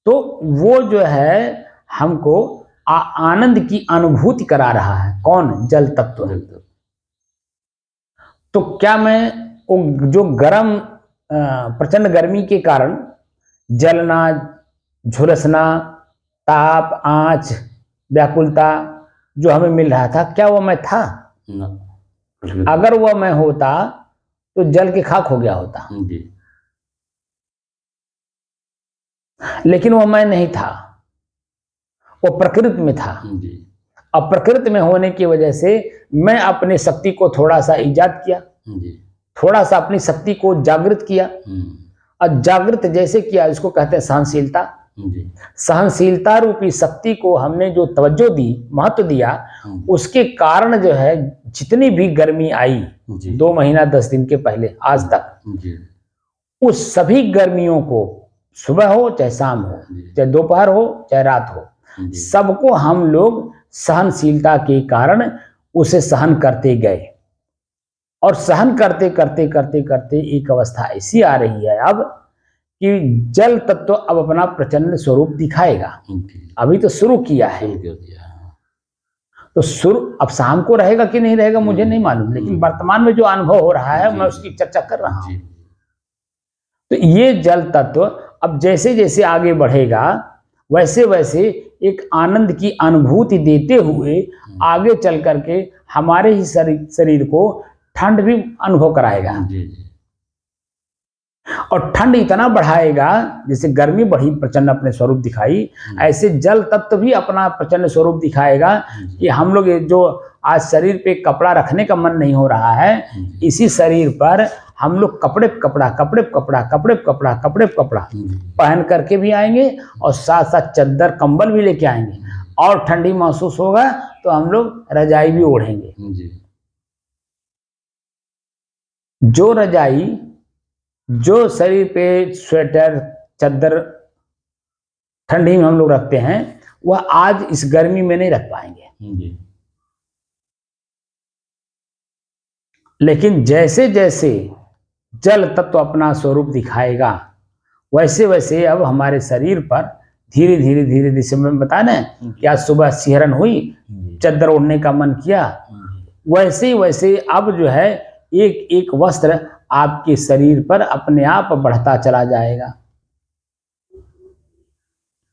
तो वो जो है हमको आनंद की अनुभूति करा रहा है। कौन? जल तत्व। तो क्या मैं जो गर्म, प्रचंड गर्मी के कारण जलना, झुलसना, ताप, आंच, व्याकुलता जो हमें मिल रहा था, क्या वो मैं था? अगर वह मैं होता तो जल के खाक हो गया होता। लेकिन वो मैं नहीं था। वो प्रकृति में था। जी अब प्रकृति में होने की वजह से मैं अपनी शक्ति को थोड़ा सा ईजाद किया, जी थोड़ा सा अपनी शक्ति को जागृत किया। और जागृत जैसे किया, इसको कहते हैं सहनशीलता। जी सहनशीलता रूपी शक्ति को हमने जो तवज्जो दी, महत्व दिया, उसके कारण जो है जितनी भी गर्मी आई 2 महीना 10 दिन के पहले आज तक, उस सभी गर्मियों को, सुबह हो चाहे शाम हो, चाहे दोपहर हो चाहे रात हो, सबको हम लोग सहनशीलता के कारण उसे सहन करते गए। और सहन करते करते करते करते एक अवस्था ऐसी आ रही है अब कि जल तत्व अब अपना प्रचंड स्वरूप दिखाएगा। अभी तो शुरू किया है, तो शुरू अब शाम को रहेगा कि नहीं रहेगा मुझे नहीं मालूम, लेकिन वर्तमान में जो अनुभव हो रहा है मैं उसकी चर्चा कर रहा हूं। तो ये जल तत्व अब जैसे जैसे आगे बढ़ेगा वैसे वैसे एक आनंद की अनुभूति देते हुए आगे चल करके हमारे ही शरीर को ठंड भी अनुभव कराएगा। और ठंड इतना बढ़ाएगा, जैसे गर्मी बढ़ी प्रचंड अपने स्वरूप दिखाई, ऐसे जल तत्व भी अपना प्रचंड स्वरूप दिखाएगा कि हम लोग जो आज शरीर पे कपड़ा रखने का मन नहीं हो रहा है, इसी शरीर पर हम लोग कपड़े कपड़ा कपड़े कपड़ा कपड़े कपड़ा कपड़े कपड़ा पहन करके भी आएंगे और साथ साथ चद्दर कंबल भी लेके आएंगे। और ठंडी महसूस होगा तो हम लोग रजाई भी ओढ़ेंगे। जो रजाई, जो शरीर पे स्वेटर चद्दर ठंडी में हम लोग रखते हैं, वह आज इस गर्मी में नहीं रख पाएंगे। लेकिन जैसे जैसे जल तत्व अपना स्वरूप दिखाएगा वैसे वैसे अब हमारे शरीर पर धीरे धीरे धीरे जैसे मैं बताया ना कि आज सुबह सिहरन हुई, चद्दर ओढ़ने का मन किया, वैसे वैसे अब जो है एक एक वस्त्र आपके शरीर पर अपने आप बढ़ता चला जाएगा।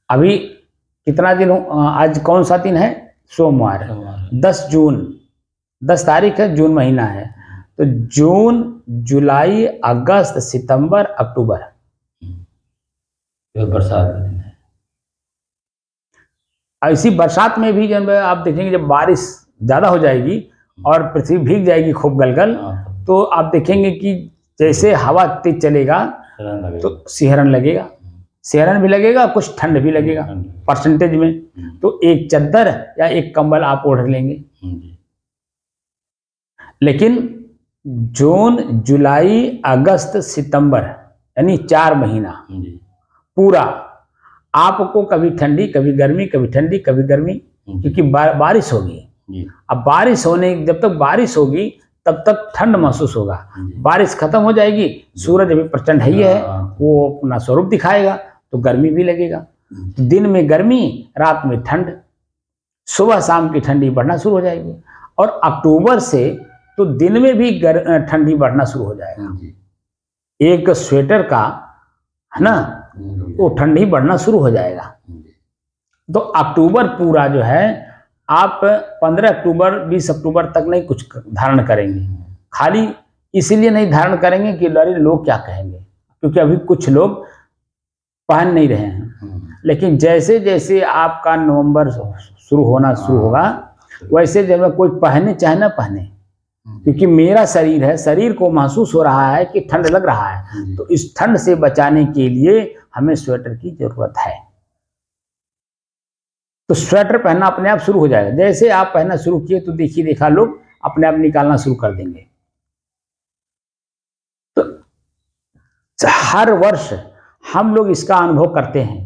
अभी कितना दिन आज कौन सा दिन है? सोमवार, 10 जून, 10 तारीख है, जून महीना है। तो जून, जुलाई, अगस्त, सितंबर, अक्टूबर, बरसात का दिन है। ऐसी बरसात में भी जब आप देखेंगे जब बारिश ज्यादा हो जाएगी और पृथ्वी भीग जाएगी खूब गलगल, तो आप देखेंगे कि जैसे हवा तेज चलेगा तो सिहरन लगेगा, सिहरन भी लगेगा, कुछ ठंड भी लगेगा परसेंटेज में। तो एक चद्दर या एक कंबल आप ओढ़ लेंगे। लेकिन जून, जुलाई, अगस्त, सितंबर यानी 4 महीना पूरा आपको कभी ठंडी कभी गर्मी, कभी ठंडी कभी गर्मी, क्योंकि बारिश होगी। अब बारिश होने, जब तक बारिश होगी तब तक ठंड महसूस होगा। बारिश खत्म हो जाएगी, सूरज अभी प्रचंड ही है, वो अपना स्वरूप दिखाएगा तो गर्मी भी लगेगा। दिन में गर्मी, रात में ठंड, सुबह शाम की ठंडी बढ़ना शुरू हो जाएगी। और अक्टूबर से तो दिन में भी ठंडी बढ़ना शुरू हो जाएगा। एक स्वेटर का है ना, वो ठंडी बढ़ना शुरू हो जाएगा। तो अक्टूबर पूरा जो है आप 15 अक्टूबर 20 अक्टूबर तक नहीं कुछ धारण करेंगे। खाली इसीलिए नहीं धारण करेंगे कि अरे लोग क्या कहेंगे, क्योंकि अभी कुछ लोग पहन नहीं रहे हैं। लेकिन जैसे जैसे आपका नवंबर शुरू होना शुरू होगा वैसे जब कोई पहने चाहे ना पहने, क्योंकि मेरा शरीर है, शरीर को महसूस हो रहा है कि ठंड लग रहा है, तो इस ठंड से बचाने के लिए हमें स्वेटर की जरूरत है। तो स्वेटर पहनना अपने आप शुरू हो जाएगा। जैसे आप पहनना शुरू किए तो देखिए देखा लोग अपने आप निकालना शुरू कर देंगे। तो हर वर्ष हम लोग इसका अनुभव करते हैं।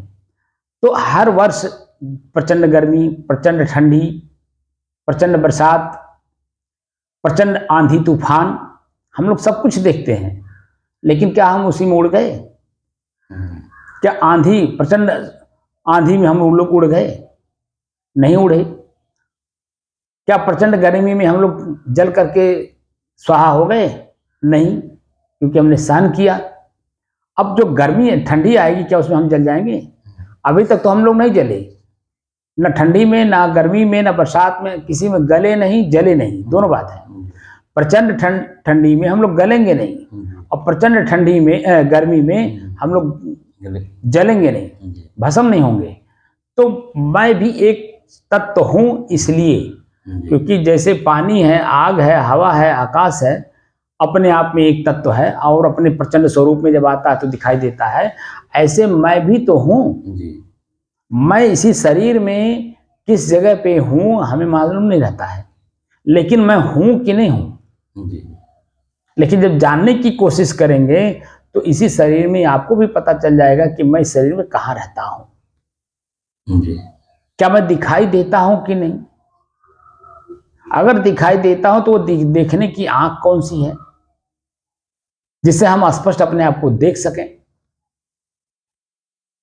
तो हर वर्ष प्रचंड गर्मी, प्रचंड ठंडी, प्रचंड बरसात, प्रचंड आंधी तूफान, हम लोग सब कुछ देखते हैं। लेकिन क्या हम उसी में उड़ गए? क्या आंधी, प्रचंड आंधी में हम लोग उड़ गए? नहीं उड़े। क्या प्रचंड गर्मी में हम लोग जल करके स्वाहा हो गए? नहीं, क्योंकि हमने सहन किया। अब जो गर्मी ठंडी आएगी, क्या उसमें हम जल जाएंगे? अभी तक तो हम लोग नहीं जले, न ठंडी में, ना गर्मी में, ना बरसात में, किसी में गले नहीं, जले नहीं, दोनों बात है। प्रचंड ठंडी में हम लोग गलेंगे नहीं, और प्रचंड ठंडी में गर्मी में हम लोग जलेंगे नहीं, भस्म नहीं होंगे। तो मैं भी एक तत्व हूँ, इसलिए क्योंकि जैसे पानी है, आग है, हवा है, आकाश है, अपने आप में एक तत्व है और अपने प्रचंड स्वरूप में जब आता है तो दिखाई देता है, ऐसे मैं भी तो हूँ। मैं इसी शरीर में किस जगह पे हूँ हमें मालूम नहीं रहता है, लेकिन मैं हूँ कि नहीं हूँ। लेकिन जब जानने की कोशिश करेंगे तो इसी शरीर में आपको भी पता चल जाएगा कि मैं इस शरीर में कहाँ रहता हूँ, क्या मैं दिखाई देता हूँ कि नहीं। अगर दिखाई देता हूँ तो वो देखने की आंख कौन सी है जिससे हम स्पष्ट अपने आप को देख सकें।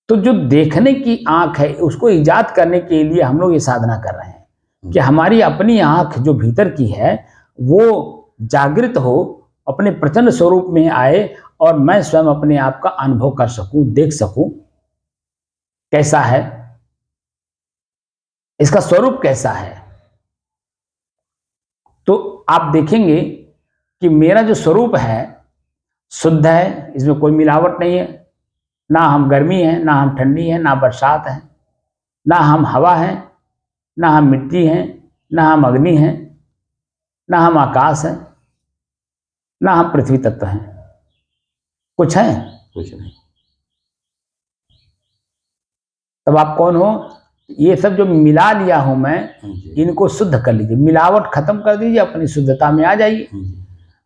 तो जो देखने की आंख है उसको इजाद करने के लिए हम लोग ये साधना कर रहे हैं कि हमारी अपनी आंख जो भीतर की है वो जागृत हो, अपने प्रचंड स्वरूप में आए और मैं स्वयं अपने आप का अनुभव कर सकूं, देख सकूं कैसा है, इसका स्वरूप कैसा है। तो आप देखेंगे कि मेरा जो स्वरूप है शुद्ध है, इसमें कोई मिलावट नहीं है। ना हम गर्मी है, ना हम ठंडी है, ना बरसात है, ना हम हवा है, ना हम मिट्टी हैं, ना हम अग्नि हैं, ना हम आकाश हैं, ना हम पृथ्वी तत्व हैं। कुछ है? कुछ नहीं। तब आप कौन हो? ये सब जो मिला लिया हूं मैं, इनको शुद्ध कर लीजिए, मिलावट खत्म कर दीजिए, अपनी शुद्धता में आ जाइए।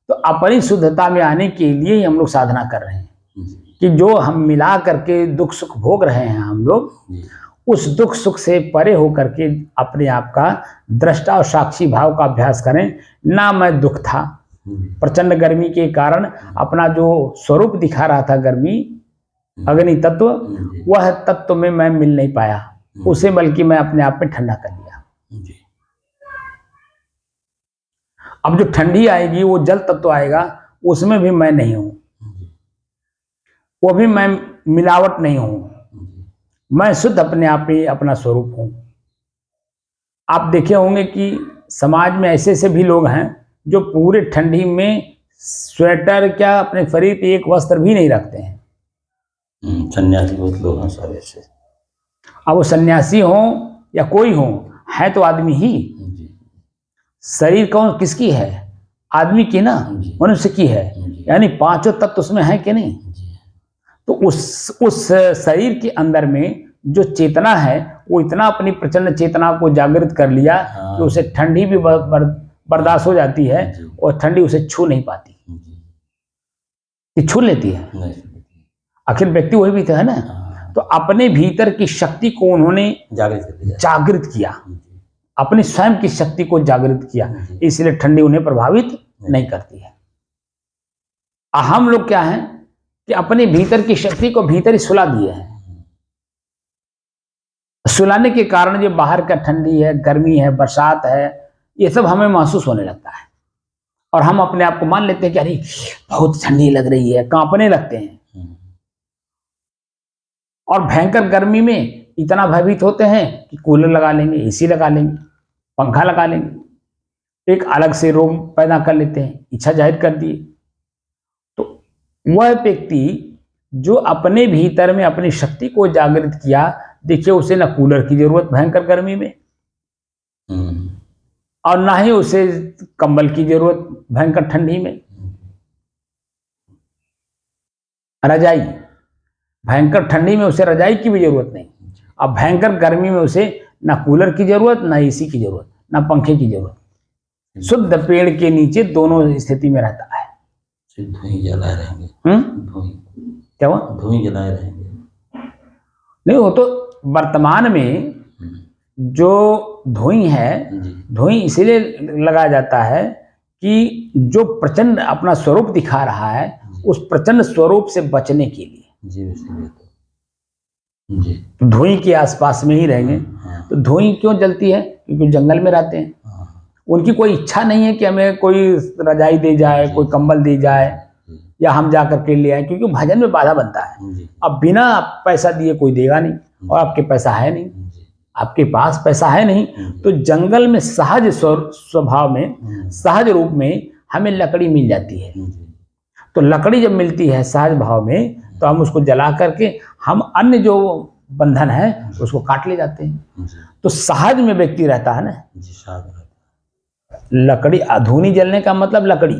तो अपनी शुद्धता में आने के लिए ही हम लोग साधना कर रहे हैं कि जो हम मिला करके दुख सुख भोग रहे हैं हम लोग, उस दुख सुख से परे होकर के अपने आप का दृष्टा और साक्षी भाव का अभ्यास करें। ना मैं दुख था, प्रचंड गर्मी के कारण अपना जो स्वरूप दिखा रहा था गर्मी, अग्नि तत्व, वह तत्व में मैं मिल नहीं पाया उसे, बल्कि मैं अपने आप में ठंडा कर लिया। अब जो ठंडी आएगी वो जल तत्व आएगा, उसमें भी मैं नहीं हूं, वो भी मैं मिलावट नहीं हूं, मैं शुद्ध अपने आप में अपना स्वरूप हूं। आप देखे होंगे कि समाज में ऐसे ऐसे भी लोग हैं जो पूरे ठंडी में स्वेटर क्या अपने शरीर पे एक वस्त्र भी नहीं रखते हैं। सन्यासी बहुत लोग हैं सब ऐसे। अब वो सन्यासी हो या कोई हो, है तो आदमी ही। शरीर कौन किसकी है? आदमी की ना, मनुष्य की है। यानी पांचों तत्व उसमें है कि नहीं। तो उस शरीर के अंदर में जो चेतना है वो इतना अपनी प्रचंड चेतना को जागृत कर लिया कि उसे ठंडी भी बर्दाश्त हो जाती है और ठंडी उसे छू नहीं पाती। कि छू लेती है? आखिर व्यक्ति वही भी तो है ना। तो अपने भीतर की शक्ति को उन्होंने जागृत किया, अपनी स्वयं की शक्ति को जागृत किया, इसलिए ठंडी उन्हें प्रभावित नहीं करती है। हम लोग क्या हैं कि अपने भीतर की शक्ति को भीतर ही सुला दिए हैं। सुलाने के कारण जो बाहर का ठंडी है, गर्मी है, बरसात है, ये सब हमें महसूस होने लगता है और हम अपने आप को मान लेते हैं कि अरे बहुत ठंडी लग रही है, कांपने लगते हैं। और भयंकर गर्मी में इतना भयभीत होते हैं कि कूलर लगा लेंगे, एसी लगा लेंगे, पंखा लगा लेंगे, एक अलग से रोग पैदा कर लेते हैं, इच्छा जाहिर कर दिए। तो वह व्यक्ति जो अपने भीतर में अपनी शक्ति को जागृत किया, देखिए उसे ना कूलर की जरूरत भयंकर गर्मी में और ना ही उसे कंबल की जरूरत भयंकर ठंडी में। रजाई, भयंकर ठंडी में उसे रजाई की भी जरूरत नहीं, अब भयंकर गर्मी में उसे ना कूलर की जरूरत, ना एसी की जरूरत, ना पंखे की जरूरत। शुद्ध पेड़ के नीचे दोनों स्थिति में रहता है। धुएं जलाए रहेंगे। क्या हुआ? धुएं जलाए रहेंगे। नहीं, वो तो वर्तमान में जो धुएं है, धुएं इसीलिए लगाया जाता है कि जो प्रचंड अपना स्वरूप दिखा रहा है उस प्रचंड स्वरूप से बचने के लिए धुएं के आसपास में ही रहेंगे। तो धुएं क्यों जलती है? क्योंकि जंगल में रहते हैं, उनकी कोई इच्छा नहीं है कि हमें कोई रजाई दे जाए, कोई कंबल दे जाए या हम जा करके ले आए, क्योंकि भजन में बाधा बनता है। अब बिना पैसा दिए कोई देगा नहीं और आपके पैसा है नहीं, आपके पास पैसा है नहीं, तो जंगल में सहज स्वभाव में, सहज रूप में हमें लकड़ी मिल जाती है। तो लकड़ी जब मिलती है सहज भाव में, तो हम उसको जला करके हम अन्य जो बंधन है उसको काट ले जाते हैं। तो सहज में व्यक्ति रहता है ना। लकड़ी धूनी जलने का मतलब लकड़ी,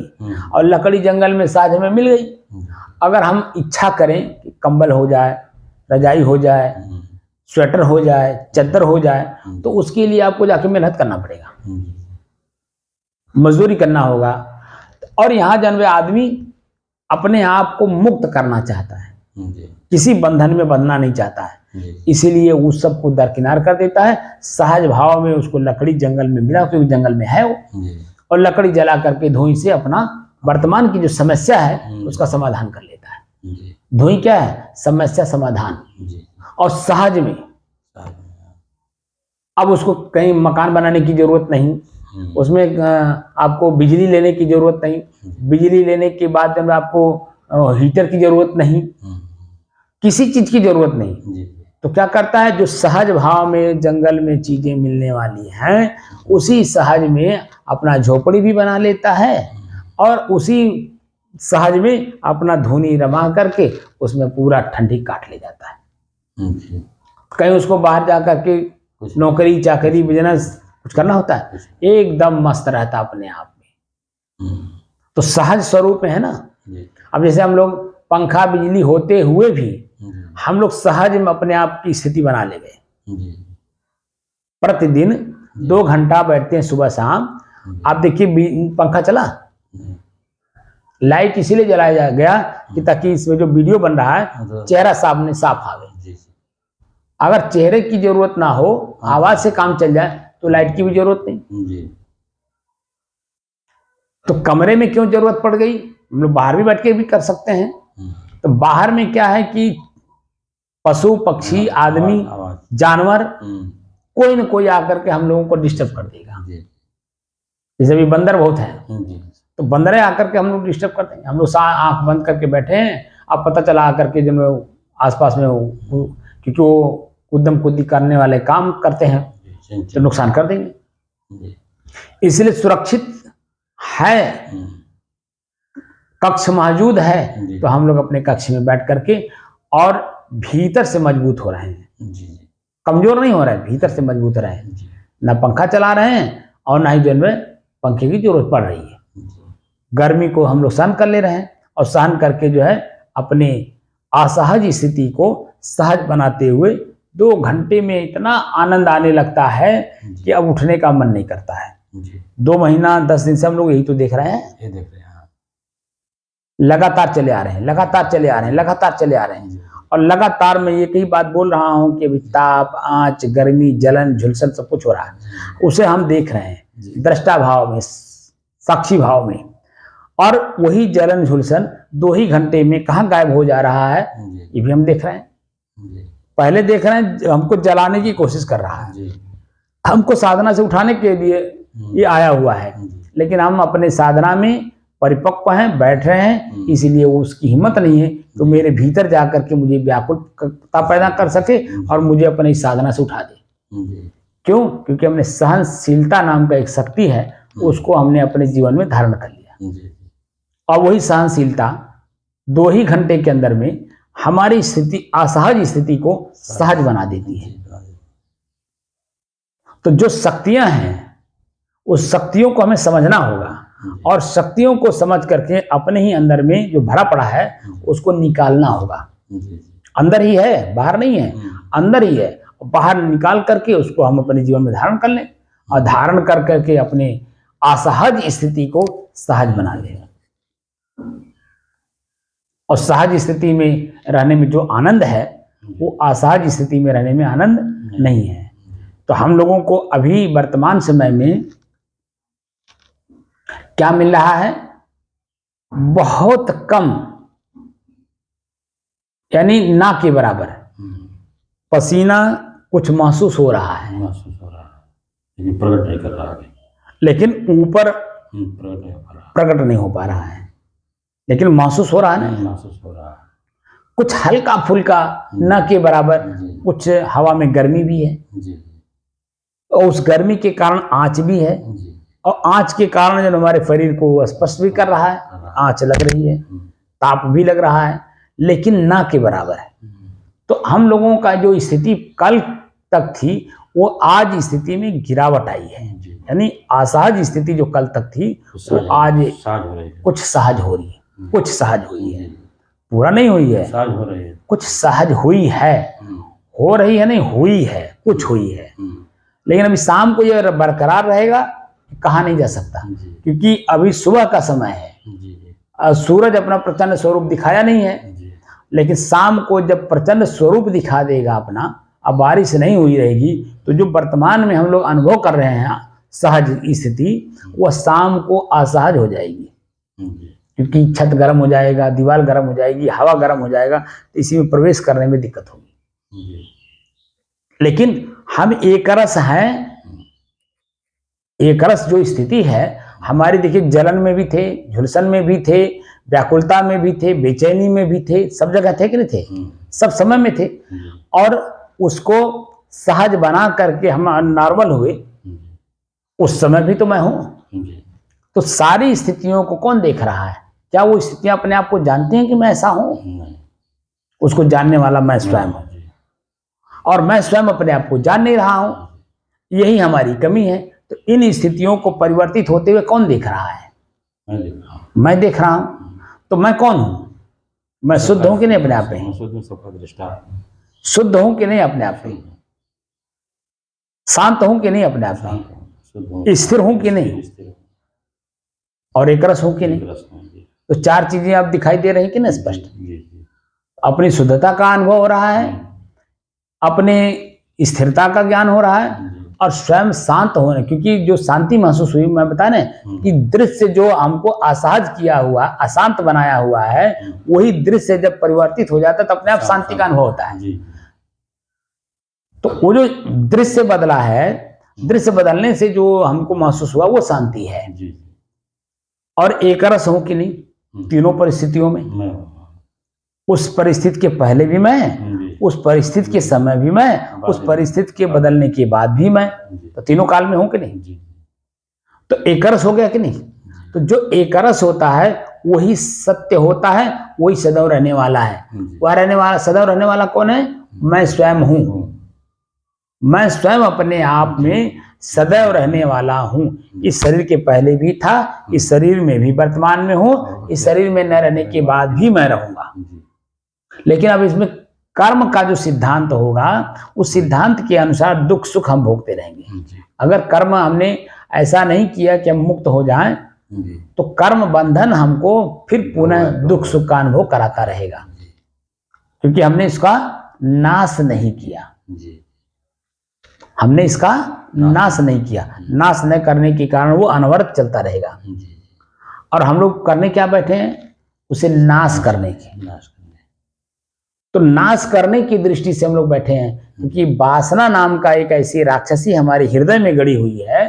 और लकड़ी जंगल में साझ में मिल गई। अगर हम इच्छा करें कि कंबल हो जाए, रजाई हो जाए, स्वेटर हो जाए, चादर हो जाए, तो उसके लिए आपको जाके मेहनत करना पड़ेगा, मजदूरी करना होगा। और यहाँ जन्मे आदमी अपने आप को मुक्त करना चाहता है, किसी बंधन में बंधना नहीं चाहता है, इसीलिए उस सब को दरकिनार कर देता है। सहज भाव में उसको लकड़ी जंगल में मिला, क्योंकि जंगल में है वो, और लकड़ी जला करके धुएं से अपना वर्तमान की जो समस्या है उसका समाधान कर लेता है। धुएं क्या है? समस्या समाधान। और सहज में अब उसको कहीं मकान बनाने की जरूरत नहीं, उसमें आपको बिजली लेने की जरूरत नहीं, बिजली लेने के बाद जब आपको हीटर की जरूरत नहीं, किसी चीज की जरूरत नहीं। तो क्या करता है? जो सहज भाव में जंगल में चीजें मिलने वाली हैं, उसी सहज में अपना झोपड़ी भी बना लेता है, और उसी सहज में अपना धुनी रमा करके उसमें पूरा ठंडी काट ले जाता है। कहीं उसको बाहर जा करके नौकरी चाकरी बिजनेस कुछ करना होता है, एकदम मस्त रहता अपने आप में। तो सहज स्वरूप में है ना। अब जैसे हम लोग पंखा बिजली होते हुए भी हम लोग सहज में अपने आप की स्थिति बना ले गए। प्रतिदिन 2 घंटा बैठते हैं सुबह शाम। आप देखिए पंखा चला, लाइट इसीलिए जलाया गया कि ताकि इसमें जो वीडियो बन रहा है चेहरा सामने साफ आवे। अगर चेहरे की जरूरत ना हो, आवाज से काम चल जाए, तो लाइट की भी जरूरत नहीं। तो कमरे में क्यों जरूरत पड़ गई? हम लोग बाहर भी बैठ के भी कर सकते हैं। तो बाहर में क्या है कि पशु पक्षी आदमी जानवर कोई न कोई आकर के हम लोगों को डिस्टर्ब कर देगा। जैसे अभी बंदर बहुत है, तो बंदर आकर के हम लोग डिस्टर्ब करते हैं। हम लोग आंख बंद करके बैठे हैं, अब पता चला आकर के जब आसपास में क्योंकि वो कूदम कूदी करने वाले काम करते हैं तो नुकसान कर देंगे। इसलिए सुरक्षित है, कक्ष मौजूद है, तो हम लोग अपने कक्ष में बैठ करके और भीतर से मजबूत हो रहे हैं, कमजोर नहीं हो रहे हैं, भीतर से मजबूत रहे हैं। ना पंखा चला रहे हैं और ना ही जो है पंखे की जरूरत पड़ रही है। गर्मी को हम लोग सहन कर ले रहे हैं, और सहन करके जो है अपने असहज स्थिति को सहज बनाते हुए 2 घंटे में इतना आनंद आने लगता है कि अब उठने का मन नहीं करता है। 2 महीना 10 दिन से हम लोग यही तो देख रहे हैं, लगातार चले आ रहे हैं, लगातार चले आ रहे हैं, लगातार चले आ रहे हैं। और लगातार मैं ये कई बात बोल रहा हूँ कि अभी ताप, आंच, गर्मी, जलन, झुलसन सब कुछ हो रहा है, उसे हम देख रहे हैं दृष्टा भाव में, साक्षी भाव में। और वही जलन झुलसन 2 ही घंटे में कहाँ गायब हो जा रहा है, ये भी हम देख रहे हैं। पहले देख रहे हैं हमको जलाने की कोशिश कर रहा है, हमको साधना से उठाने के लिए ये आया हुआ है, लेकिन हम अपने साधना में परिपक्व हैं, बैठ रहे हैं, इसीलिए उसकी हिम्मत नहीं है तो मेरे भीतर जाकर के मुझे व्याकुलता पैदा कर सके और मुझे अपनी साधना से उठा दे। क्यों? क्योंकि हमने सहनशीलता नाम का एक शक्ति है, उसको हमने अपने जीवन में धारण कर लिया, और वही सहनशीलता 2 ही घंटे के अंदर में हमारी स्थिति, असहज स्थिति को सहज बना देती है। तो जो शक्तियां हैं उस शक्तियों को हमें समझना होगा, और शक्तियों को समझ करके अपने ही अंदर में जो भरा पड़ा है उसको निकालना होगा। अंदर ही है, बाहर नहीं है, अंदर ही है। बाहर निकाल करके उसको हम अपने जीवन में धारण कर लें, और धारण कर करके अपने असहज स्थिति को सहज बना लें। और सहज स्थिति में रहने में जो आनंद है वो असहज स्थिति में रहने में आनंद नहीं है। तो हम लोगों को अभी वर्तमान समय में क्या मिल रहा है? बहुत कम, यानी ना के बराबर पसीना कुछ महसूस हो रहा है, लेकिन प्रकट नहीं कर रहा है, लेकिन ऊपर प्रकट नहीं हो पा रहा है, लेकिन महसूस हो रहा है ना, महसूस हो रहा है। कुछ हल्का फुल्का न के बराबर, कुछ हवा में गर्मी भी है, और उस गर्मी के कारण आंच भी है, और आंच के कारण जो हमारे शरीर को स्पष्ट भी कर रहा है, आंच लग रही है, ताप भी लग रहा है, लेकिन ना के बराबर है। तो हम लोगों का जो स्थिति कल तक थी वो आज स्थिति में गिरावट आई है, यानी असहज स्थिति जो कल तक थी वो आज कुछ सहज हो रही है, कुछ सहज हुई है, पूरा नहीं हुई है, सहज हो रही है, कुछ सहज हुई है, हो रही है नहीं, हुई है, कुछ हुई है। लेकिन अभी शाम को ये बरकरार रहेगा कहा नहीं जा सकता, क्योंकि अभी सुबह का समय है, सूरज अपना प्रचंड स्वरूप दिखाया नहीं है, लेकिन शाम को जब प्रचंड स्वरूप दिखा देगा अपना, अब बारिश नहीं हुई रहेगी, तो जो वर्तमान में हम लोग अनुभव कर रहे हैं सहज स्थिति, वह शाम को असहज हो जाएगी, क्योंकि छत गर्म हो जाएगा, दीवार गर्म हो जाएगी, हवा गर्म हो जाएगा, तो इसी में प्रवेश करने में दिक्कत होगी। लेकिन हम एक रस हैं, एक रस जो स्थिति है हमारी, देखिए जलन में भी थे, झुलसन में भी थे, व्याकुलता में भी थे, बेचैनी में भी थे, सब जगह थे कि नहीं थे, सब समय में थे, और उसको सहज बना करके हम नॉर्मल हुए, उस समय भी तो मैं हूं। तो सारी स्थितियों को कौन देख रहा है? क्या वो स्थितियां अपने आप को जानती हैं कि मैं ऐसा हूं? उसको जानने वाला मैं स्वयं हूं, और मैं स्वयं अपने आप को जान नहीं रहा हूं, यही हमारी कमी है। तो इन स्थितियों को परिवर्तित होते हुए कौन देख रहा है? मैं देख रहा हूं। तो मैं कौन हूं? मैं शुद्ध हूं कि नहीं अपने आप में? शुद्ध हूं कि नहीं अपने आप में? शांत हूं कि नहीं अपने आप में? स्थिर हूं कि नहीं? और एक रस हूं कि नहीं? तो चार चीजें अब दिखाई दे रही कि ना स्पष्ट? अपनी शुद्धता का अनुभव हो रहा है, अपने स्थिरता का ज्ञान हो रहा है, और स्वयं शांत होने, क्योंकि जो शांति महसूस हुई, मैं बता रहे कि दृश्य जो हमको असहज किया हुआ, अशांत बनाया हुआ है, वही दृश्य जब परिवर्तित हो जाता है तो अपने आप शांति का अनुभव होता है। तो वो जो दृश्य बदला है, दृश्य बदलने से जो हमको महसूस हुआ वो शांति है। और एक रस हूं कि नहीं तीनों परिस्थितियों में? उस परिस्थिति के पहले भी मैं, उस परिस्थिति के समय भी मैं, उस परिस्थिति के बदलने के बाद भी मैं, तो तीनों काल में हूं कि नहीं? तो एक रस हो गया कि नहीं? तो जो एक रस होता है वही सत्य होता है, वही सदैव रहने वाला है। वह रहने वाला, सदैव रहने वाला कौन है? मैं स्वयं हूं। मैं स्वयं अपने आप में सदैव रहने वाला हूं। इस शरीर के पहले भी था, इस शरीर में भी वर्तमान में हूं, इस शरीर में न रहने के बाद भी मैं रहूंगा। लेकिन अब इसमें कर्म का जो सिद्धांत होगा, उस सिद्धांत के अनुसार दुख सुख हम भोगते रहेंगे। अगर कर्म हमने ऐसा नहीं किया कि हम मुक्त हो जाएं, तो कर्म बंधन हमको फिर पुनः दुख सुख का अनुभव कराता रहेगा, क्योंकि हमने इसका नाश नहीं किया। हमने इसका नाश नहीं किया। नाश न करने के कारण वो अनवरत चलता रहेगा। और हम लोग करने क्या बैठे हैं? उसे नाश करने की। तो नाश करने की दृष्टि से हम लोग बैठे हैं, क्योंकि वासना नाम का एक ऐसी राक्षसी हमारे हृदय में गड़ी हुई है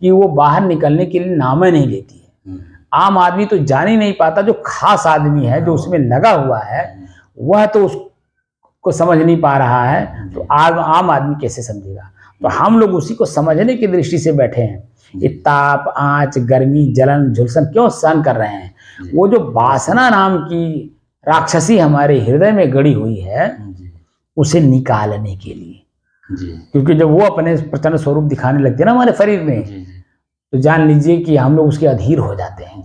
कि वो बाहर निकलने के लिए नाम नहीं लेती है। आम आदमी तो जान ही नहीं पाता, जो खास आदमी है, जो उसमें लगा हुआ है, वह तो उसको समझ नहीं पा रहा है, तो आम आदमी कैसे समझेगा? तो हम लोग उसी को समझने की दृष्टि से बैठे हैं। ये ताप, आंच, गर्मी, जलन, झुलसन क्यों सहन कर रहे हैं? वो जो वासना नाम की राक्षसी हमारे हृदय में गड़ी हुई है, उसे निकालने के लिए। क्योंकि जब वो अपने प्रचंड स्वरूप दिखाने लगते हैं ना हमारे शरीर में, तो जान लीजिए कि हम लोग उसके अधीर हो जाते हैं।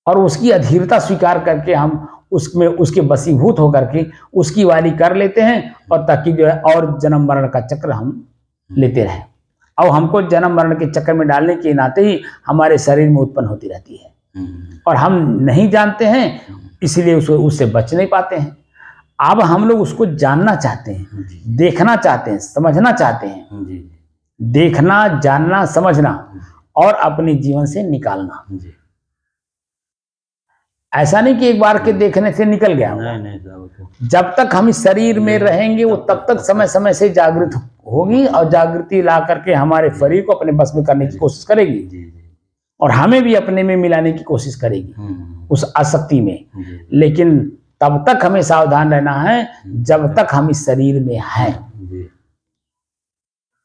और उसकी अधीरता स्वीकार करके हम उसमें उसके वशीभूत होकर के उसकी वाली कर लेते हैं, और ताकि जो है और जन्म मरण का चक्र हम लेते रहें। और हमको जन्म मरण के चक्कर में डालने के नाते ही हमारे शरीर में उत्पन्न होती रहती है, और हम नहीं जानते हैं, इसलिए उससे बच नहीं पाते हैं। अब हम लोग उसको जानना चाहते हैं, देखना चाहते हैं, समझना चाहते हैं। देखना, जानना, समझना और अपने जीवन से निकालना। ऐसा नहीं कि एक बार के देखने से निकल गया। नहीं, जब तक हम इस शरीर में रहेंगे वो तब तक समय समय से जागृत होगी, और जागृति ला करके हमारे शरीर को अपने बस में करने की कोशिश करेगी, और हमें भी अपने में मिलाने की कोशिश करेगी उस आसक्ति में। लेकिन तब तक हमें सावधान रहना है जब तक हम इस शरीर में हैं।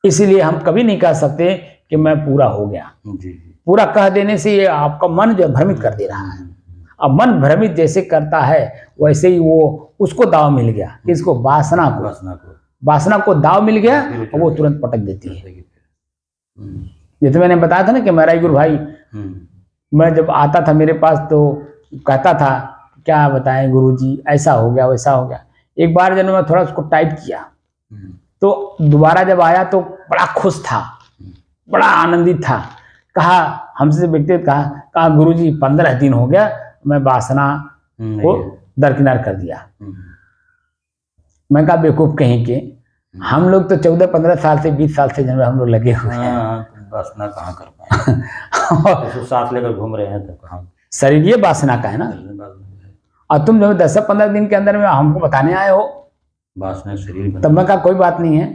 इसलिए हम कभी नहीं कह सकते कि मैं पूरा हो गया। पूरा कह देने से ये आपका मन जो भ्रमित कर दे रहा है, अब मन भ्रमित जैसे करता है वैसे ही वो उसको दाव मिल गया, किसको? वासना को। वासना को दाव मिल गया और वो तुरंत पटक देती है। जैसे मैंने बताया था ना कि मेरा गुरु भाई, मैं जब आता था मेरे पास तो कहता था क्या बताएं गुरुजी, ऐसा हो गया वैसा हो गया। एक बार जब मैं थोड़ा उसको टाइट किया तो दोबारा जब आया तो बड़ा खुश था, बड़ा आनंदित था। कहा हमसे व्यक्ति कहा गुरुजी 15 दिन हो गया मैं वासना को दरकिनार कर दिया। मैं कहा बेवकूफ कहीं के, हम लोग तो 14-15 साल से 20 साल से हम लोग लगे हुए हैं। वासना कहाँ कर पाए, तो साथ लेकर घूम रहे हैं तो कहाँ। शरीर ये वासना का है ना, और तुम जो 10-15 दिन के अंदर में हमको बताने आए हो वासना शरीर। तब मैं कहा कोई बात नहीं है।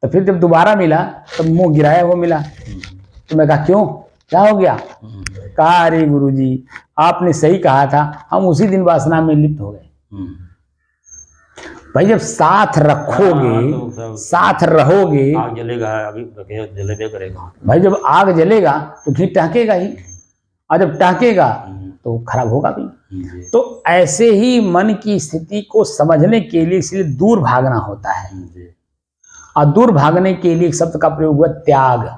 तो फिर जब दोबारा मिला तो मुंह गिराया वो मिला। तो मैं कहा क्यों, क्या हो गया? कहा अरे गुरुजी आपने सही कहा था, हम उसी दिन वासना में लिप्त हो गए। भाई जब साथ रखोगे तो साथ रहोगे, आग जलेगा, अभी जलेगा करेगा भाई। जब आग जलेगा तो घी टहकेगा ही, और जब टहकेगा तो खराब होगा भी। तो ऐसे ही मन की स्थिति को समझने के लिए इसलिए दूर भागना होता है, और दूर भागने के लिए एक शब्द का प्रयोग हुआ त्याग।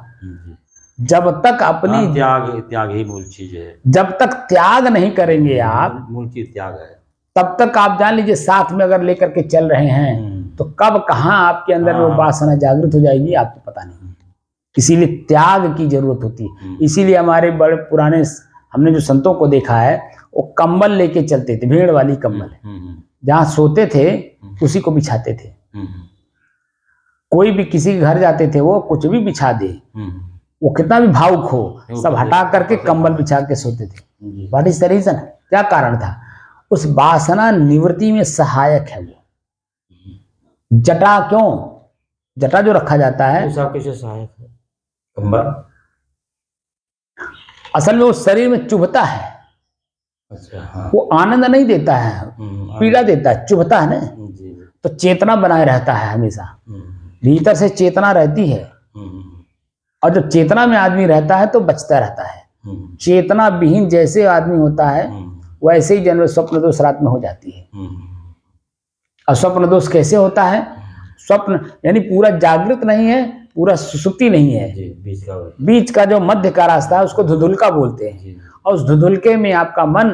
जब तक अपनी त्याग ही मूल चीज है। जब तक त्याग नहीं करेंगे आप, मूल चीज त्याग है, तब तक आप जान लीजिए साथ में अगर लेकर के चल रहे हैं तो कब कहाँ आपके अंदर वो वासना जागृत हो जाएगी आपको पता नहीं। इसीलिए त्याग की जरूरत होती है। इसीलिए हमारे बड़े पुराने हमने जो संतों को देखा है वो कंबल लेके चलते थे, भेड़ वाली कंबल, जहाँ सोते थे उसी को बिछाते थे। कोई भी किसी के घर जाते थे वो कुछ भी बिछा दे, वो कितना भी भावुक हो, सब हटा करके कंबल बिछा के सोते थे। What is the reason? क्या कारण था? उस वासना निवृत्ति में सहायक है वो। जटा क्यों, जटा जो रखा जाता है कैसे सहायक है? कंबल असल में वो शरीर में चुभता है। अच्छा, हाँ। वो आनंद नहीं देता है, पीड़ा देता है, चुभता है ना। तो चेतना बनाए रहता है हमेशा, भीतर से चेतना रहती है। और जब चेतना में आदमी रहता है तो बचता रहता है। चेतना विहीन जैसे आदमी होता है वैसे ही जन्म स्वप्न दोष रात में हो जाती है। और स्वप्न दोष कैसे होता है? स्वप्न यानी पूरा जागृत नहीं है, पूरा सुसुप्ति नहीं है, बीच का जो मध्य का रास्ता है उसको धुंधुलका बोलते हैं। और उस धुंधुलके में आपका मन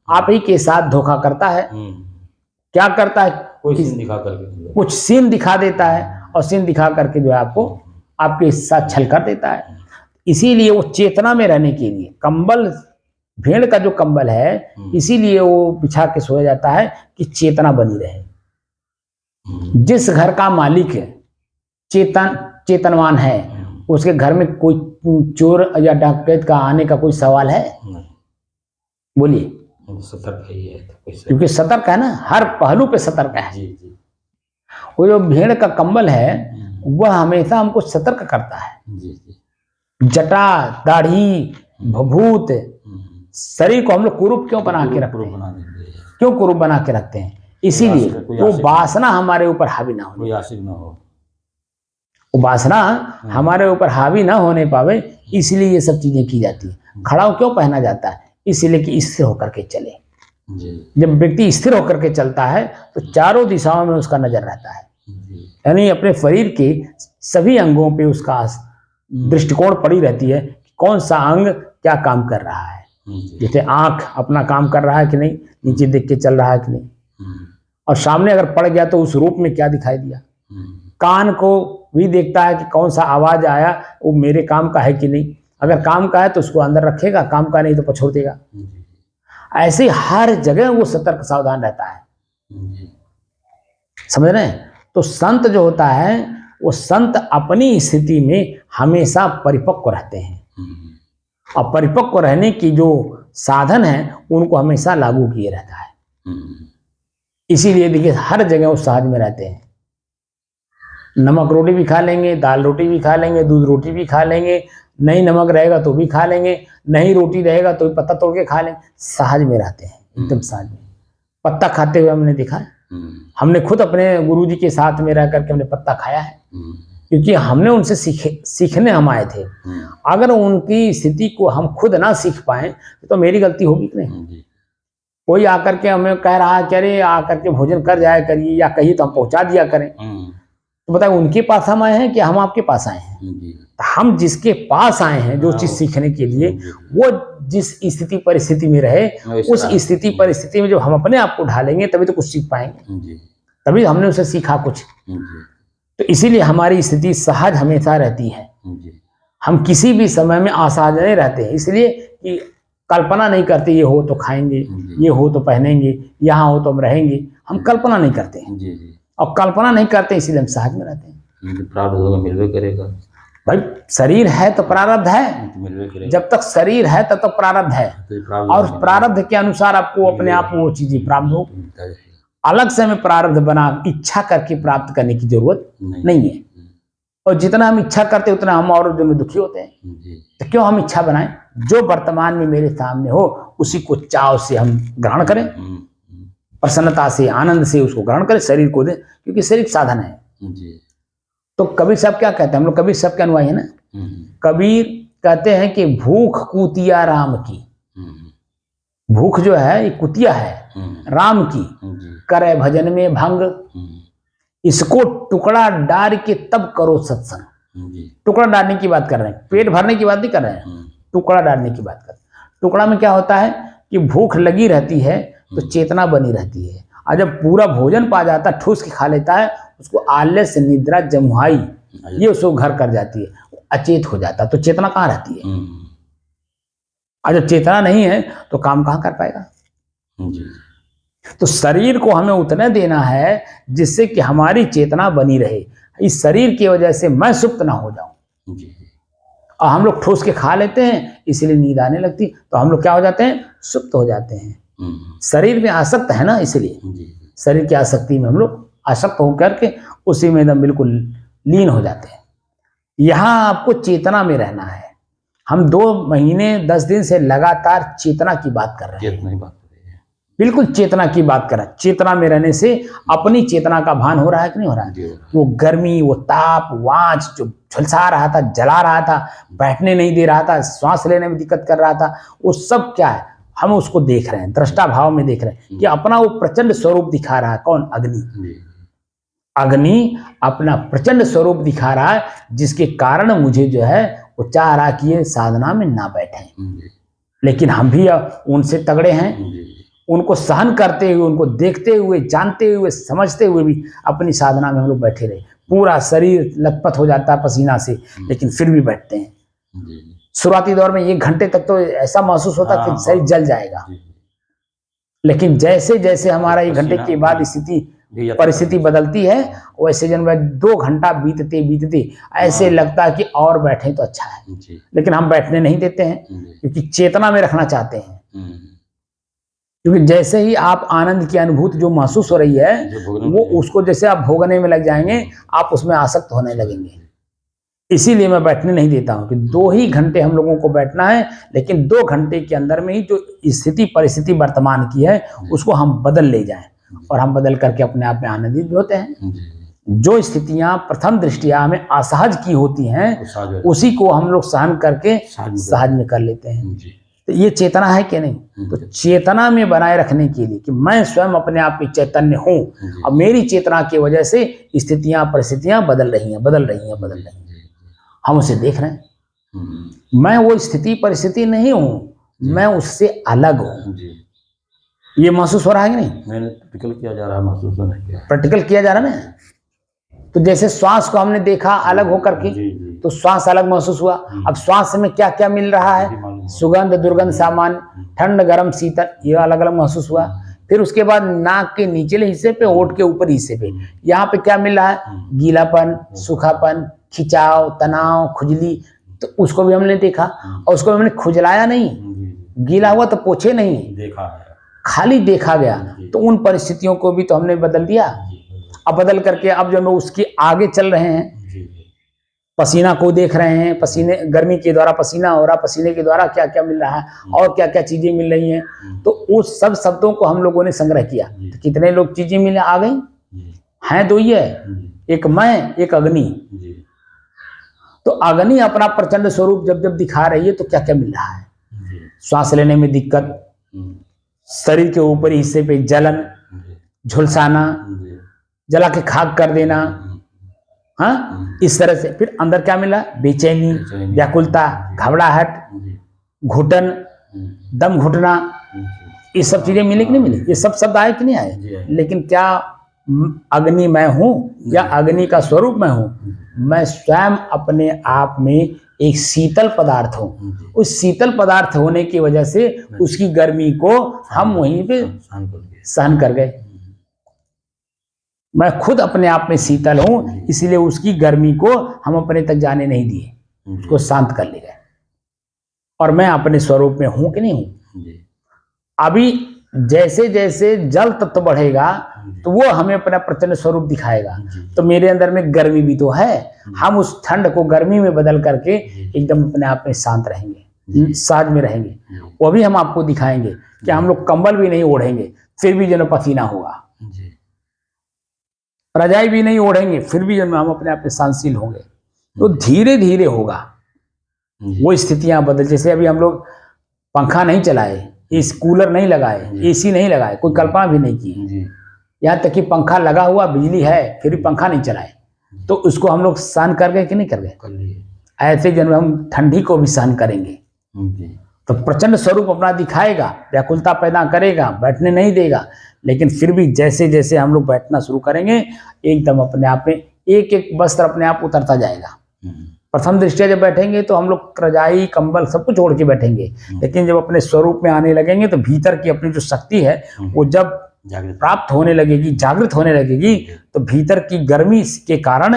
आप ही के साथ धोखा करता है। क्या करता है? कुछ सीन दिखा देता है, और सीन दिखा करके जो है आपको आपके साथ छल कर देता है। इसीलिए वो चेतना में रहने के लिए कंबल, भेड़ का जो कंबल है, इसीलिए वो बिछा के सोया जाता है कि चेतना बनी रहे। जिस घर का मालिक चेतनवान है उसके घर में कोई चोर या डकैत का आने का कोई सवाल है? बोलिए। सतर्क है, क्योंकि सतर्क है ना, हर पहलू पे सतर्क है। वो जो भेड़ का कंबल है वह हमेशा हमको सतर्क करता है। जटा, दाढ़ी, भभूत, शरीर को हम लोग कुरूप क्यों बना के रखते हैं? क्यों कुरूप बना के रखते हैं? इसीलिए वो वासना हमारे ऊपर हावी ना हो, वो वासना हमारे ऊपर हावी ना होने पावे, इसलिए ये सब चीजें की जाती है। खड़ाऊ क्यों पहना जाता है? इसलिए कि स्थिर होकर के चले। जब व्यक्ति स्थिर होकर के चलता है तो चारों दिशाओं में उसका नजर रहता है, यानी अपने शरीर के सभी अंगों पे उसका दृष्टिकोण पड़ी रहती है कि कौन सा अंग क्या काम कर रहा है। जैसे आंख अपना काम कर रहा है कि नहीं, नीचे देख के चल रहा है कि नहीं, और सामने अगर पड़ गया तो उस रूप में क्या दिखाई दिया। कान को भी देखता है कि कौन सा आवाज आया वो मेरे काम का है कि नहीं, अगर काम का है तो उसको अंदर रखेगा, काम का नहीं तो पछोड़ देगा। ऐसे हर जगह वो सतर्क सावधान रहता है। समझ रहे हैं? तो संत जो होता है वो संत अपनी स्थिति में हमेशा परिपक्व रहते हैं, और परिपक्व रहने की जो साधन है उनको हमेशा लागू किए रहता है। इसीलिए देखिए हर जगह वो सहज में रहते हैं। नमक रोटी भी खा लेंगे, दाल रोटी भी खा लेंगे, दूध रोटी भी खा लेंगे, नहीं नमक रहेगा तो भी खा लेंगे, नहीं रोटी रहेगा तो भी पत्ता तोड़ के खा लेंगे। सहज में रहते हैं, एकदम सहज में। पत्ता खाते हुए हमने देखा है, हमने खुद अपने गुरुजी के साथ में रह करके हमने पत्ता खाया है, क्योंकि हमने उनसे सीखने हम आए थे। अगर उनकी स्थिति को हम खुद ना सीख पाए तो मेरी गलती होगी कि नहीं? कोई आकर के हमें कह रहा है कि अरे आकर के भोजन कर जाया करिए या कहिए तो हम पहुंचा दिया करें, तो बताए उनके पास हम आए हैं कि हम आपके पास आए हैं? तो हम जिसके पास आए हैं जो चीज सीखने के लिए, वो जिस स्थिति परिस्थिति में रहे, उस स्थिति परिस्थिति में जब हम अपने आप को ढालेंगे तभी तो कुछ सीख पाएंगे, तभी हमने उसे सीखा कुछ। तो इसीलिए हमारी स्थिति सहज हमेशा रहती है। हम किसी भी समय में असहज नहीं रहते हैं, इसलिए कि कल्पना नहीं करते ये हो तो खाएंगे, ये हो तो पहनेंगे, यहाँ हो तो हम रहेंगे, हम कल्पना नहीं करते हैं। और कल्पना नहीं करते इसीलिए हम सहज में रहते हैं। प्रारब्ध होगा मिलवे करेगा भाई, शरीर है तो प्रारब्ध है, जब तक शरीर है तब तक प्रारब्ध है, और प्रारब्ध के अनुसार आपको अपने आप वो चीजें प्राप्त हो। अलग से हमें प्रारब्ध बना इच्छा करके प्राप्त करने की जरूरत नहीं है। और जितना हम इच्छा करते उतना हम और जो में दुखी होते हैं। तो क्यों हम इच्छा बनाएं? जो वर्तमान में मेरे सामने हो उसी को चाव से हम ग्रहण करें, प्रसन्नता से आनंद से उसको ग्रहण करें, शरीर को दे, क्योंकि शरीर साधन है। तो कबीर साहब क्या कहते हैं, हम लोग कबीर साहब के अनुयायी है ना, कबीर कहते हैं कि भूख कुतिया राम की, भूख जो है ये कुतिया है राम की, करे भजन में भंग, इसको टुकड़ा डाल के तब करो सत्संग। टुकड़ा डालने की बात कर रहे हैं, पेट भरने की बात नहीं कर रहे हैं, टुकड़ा डालने की बात कर रहे हैं। टुकड़ा में क्या होता है कि भूख लगी रहती है तो चेतना बनी रहती है, और जब पूरा भोजन पा जाता है ठूस के खा लेता है, उसको आलस्य निद्रा जमुहाई ये उसको घर कर जाती है, अचेत हो जाता है। तो चेतना कहाँ रहती है? और जब चेतना नहीं है तो काम कहाँ कर पाएगा? तो शरीर को हमें उतना देना है जिससे कि हमारी चेतना बनी रहे। इस शरीर की वजह से मैं सुप्त ना हो जाऊं, और हम लोग ठूस के खा लेते हैं इसलिए नींद आने लगती, तो हम लोग क्या हो जाते हैं? सुप्त हो जाते हैं। शरीर में आसक्त है ना, इसलिए शरीर की आसक्ति में हम लोग आसक्त होकर के उसी में एकदम बिल्कुल लीन हो जाते हैं। यहाँ आपको चेतना में रहना है। हम 2 महीने 10 दिन से लगातार चेतना की बात कर रहे हैं, बिल्कुल चेतना की बात कर रहे हैं। चेतना में रहने से अपनी चेतना का भान हो रहा है कि नहीं हो रहा है? वो गर्मी, वो ताप, वांच जो झुलसा रहा था, जला रहा था, बैठने नहीं दे रहा था, श्वास लेने में दिक्कत कर रहा था, वो सब क्या है? हम उसको देख रहे हैं, दृष्टा भाव में देख रहे हैं कि अपना वो प्रचंड स्वरूप दिखा रहा है। कौन? अग्नि। अग्नि अपना प्रचंड स्वरूप दिखा रहा है, जिसके कारण मुझे जो है वो चाह रहा कि ये साधना में ना बैठे, लेकिन हम भी उनसे तगड़े हैं। उनको सहन करते हुए, उनको देखते हुए, जानते हुए, समझते हुए भी अपनी साधना में हम लोग बैठे रहे। पूरा शरीर लथपथ हो जाता है पसीना से, लेकिन फिर भी बैठते हैं। शुरुआती दौर में 1 घंटे तक तो ऐसा महसूस होता कि शरीर जल जाएगा, लेकिन जैसे जैसे हमारा 1 घंटे के बाद स्थिति परिस्थिति बदलती है, वैसे जन 2 घंटा बीतते बीतते ऐसे लगता है कि और बैठे तो अच्छा है, लेकिन हम बैठने नहीं देते हैं क्योंकि चेतना में रखना चाहते हैं। क्योंकि जैसे ही आप आनंद की अनुभूति जो महसूस हो रही है, वो उसको जैसे आप भोगने में लग जाएंगे, आप उसमें आसक्त होने लगेंगे। इसीलिए मैं बैठने नहीं देता हूं कि 2 ही घंटे हम लोगों को बैठना है, लेकिन 2 घंटे के अंदर में ही जो स्थिति परिस्थिति वर्तमान की है उसको हम बदल ले जाएं, और हम बदल करके अपने आप में आनंदित भी होते हैं। जो स्थितियां प्रथम दृष्टिया में असहज की होती हैं, उसी को हम लोग सहन करके सहज में कर लेते हैं। तो ये चेतना है कि नहीं? तो चेतना में बनाए रखने के लिए कि मैं स्वयं अपने आप में चैतन्य हूं, और मेरी चेतना की वजह से स्थितियां परिस्थितियां बदल रही हैं, बदल रही हैं, बदल रही हैं। हम उसे देख रहे हैं। मैं वो स्थिति परिस्थिति नहीं हूं, मैं उससे अलग हूं। ये महसूस हो रहा है कि नहीं? प्रैक्टिकल किया जा रहा है, महसूस होना है, प्रैक्टिकल किया जा रहा है ना। तो जैसे श्वास को हमने देखा अलग होकर के, तो श्वास अलग महसूस हुआ। अब श्वास में क्या क्या मिल रहा है? सुगंध, दुर्गंध, सामान्य, ठंड, गर्म, शीतल, ये अलग अलग महसूस हुआ। फिर उसके बाद नाक के निचले हिस्से पे, होंठ के ऊपर हिस्से पे, यहाँ पे क्या मिल रहा है? गीलापन, सूखापन, खिंचाव, तनाव, खुजली। तो उसको भी हमने देखा, और उसको हमने खुजलाया नहीं, गीला हुआ तो पोछे नहीं, देखा है, खाली देखा गया। तो उन परिस्थितियों को भी तो हमने बदल दिया। अब बदल करके अब जब हम उसके आगे चल रहे हैं, पसीना को देख रहे हैं, पसीने, गर्मी के द्वारा पसीना हो रहा, पसीने के द्वारा क्या क्या मिल रहा है और क्या क्या चीजें मिल रही हैं। तो उस सब शब्दों को हम लोगों ने संग्रह किया। तो कितने लोग चीजें मिले आ गई हैं? 2 ही है, एक मैं, एक अग्नि। तो अग्नि अपना प्रचंड स्वरूप जब जब दिखा रही है तो क्या क्या मिल रहा है? श्वास लेने में दिक्कत, शरीर के ऊपरी हिस्से पे जलन, झुलसाना, जला के खाक कर देना, हाँ, इस तरह से। फिर अंदर क्या मिला? बेचैनी, व्याकुलता, घबराहट, घुटन, दम घुटना, ये सब चीजें मिली कि नहीं मिली? ये सब शब्द आए कि नहीं आए? लेकिन क्या अग्नि मैं हूं या अग्नि का स्वरूप मैं हूं? मैं स्वयं अपने आप में एक शीतल पदार्थ हूं। उस शीतल पदार्थ होने की वजह से उसकी गर्मी को हम वहीं पे सहन कर गए। मैं खुद अपने आप में शीतल हूं, इसलिए उसकी गर्मी को हम अपने तक जाने नहीं दिए, उसको शांत कर ले गए। और मैं अपने स्वरूप में हूं कि नहीं हूं? अभी जैसे जैसे जल तत्व बढ़ेगा तो वो हमें अपना प्रचंड स्वरूप दिखाएगा। तो मेरे अंदर में गर्मी भी तो है, हम उस ठंड को गर्मी में बदल करके एकदम अपने आप में शांत रहेंगे, साज में रहेंगे। वो भी हम आपको दिखाएंगे कि हम लोग कंबल भी नहीं ओढ़ेंगे फिर भी जो पसीना होगा, रजाई भी नहीं ओढ़ेंगे फिर भी जो हम अपने आप में शांतशील होंगे। तो धीरे धीरे होगा वो स्थितियां बदल। जैसे अभी हम लोग पंखा नहीं चलाए, इस कूलर नहीं लगाए, एसी नहीं लगाए, कोई कल्पना भी नहीं की, यहाँ तक कि पंखा लगा हुआ बिजली है फिर भी पंखा नहीं चलाए, तो उसको हम लोग सहन कर गए कि नहीं कर गए? ऐसे जन्म हम ठंडी को भी सहन करेंगे। तो प्रचंड स्वरूप अपना दिखाएगा, व्याकुलता पैदा करेगा, बैठने नहीं देगा, लेकिन फिर भी जैसे जैसे हम लोग बैठना शुरू करेंगे एकदम अपने आप में एक एक वस्त्र अपने आप उतरता जाएगा। प्रथम दृष्टिया जब बैठेंगे तो हम लोग रजाई कंबल सब कुछ ओढ़ के बैठेंगे, लेकिन जब अपने स्वरूप में आने लगेंगे तो भीतर की अपनी जो शक्ति है वो जब प्राप्त होने लगेगी, जागृत होने लगेगी, तो भीतर की गर्मी के कारण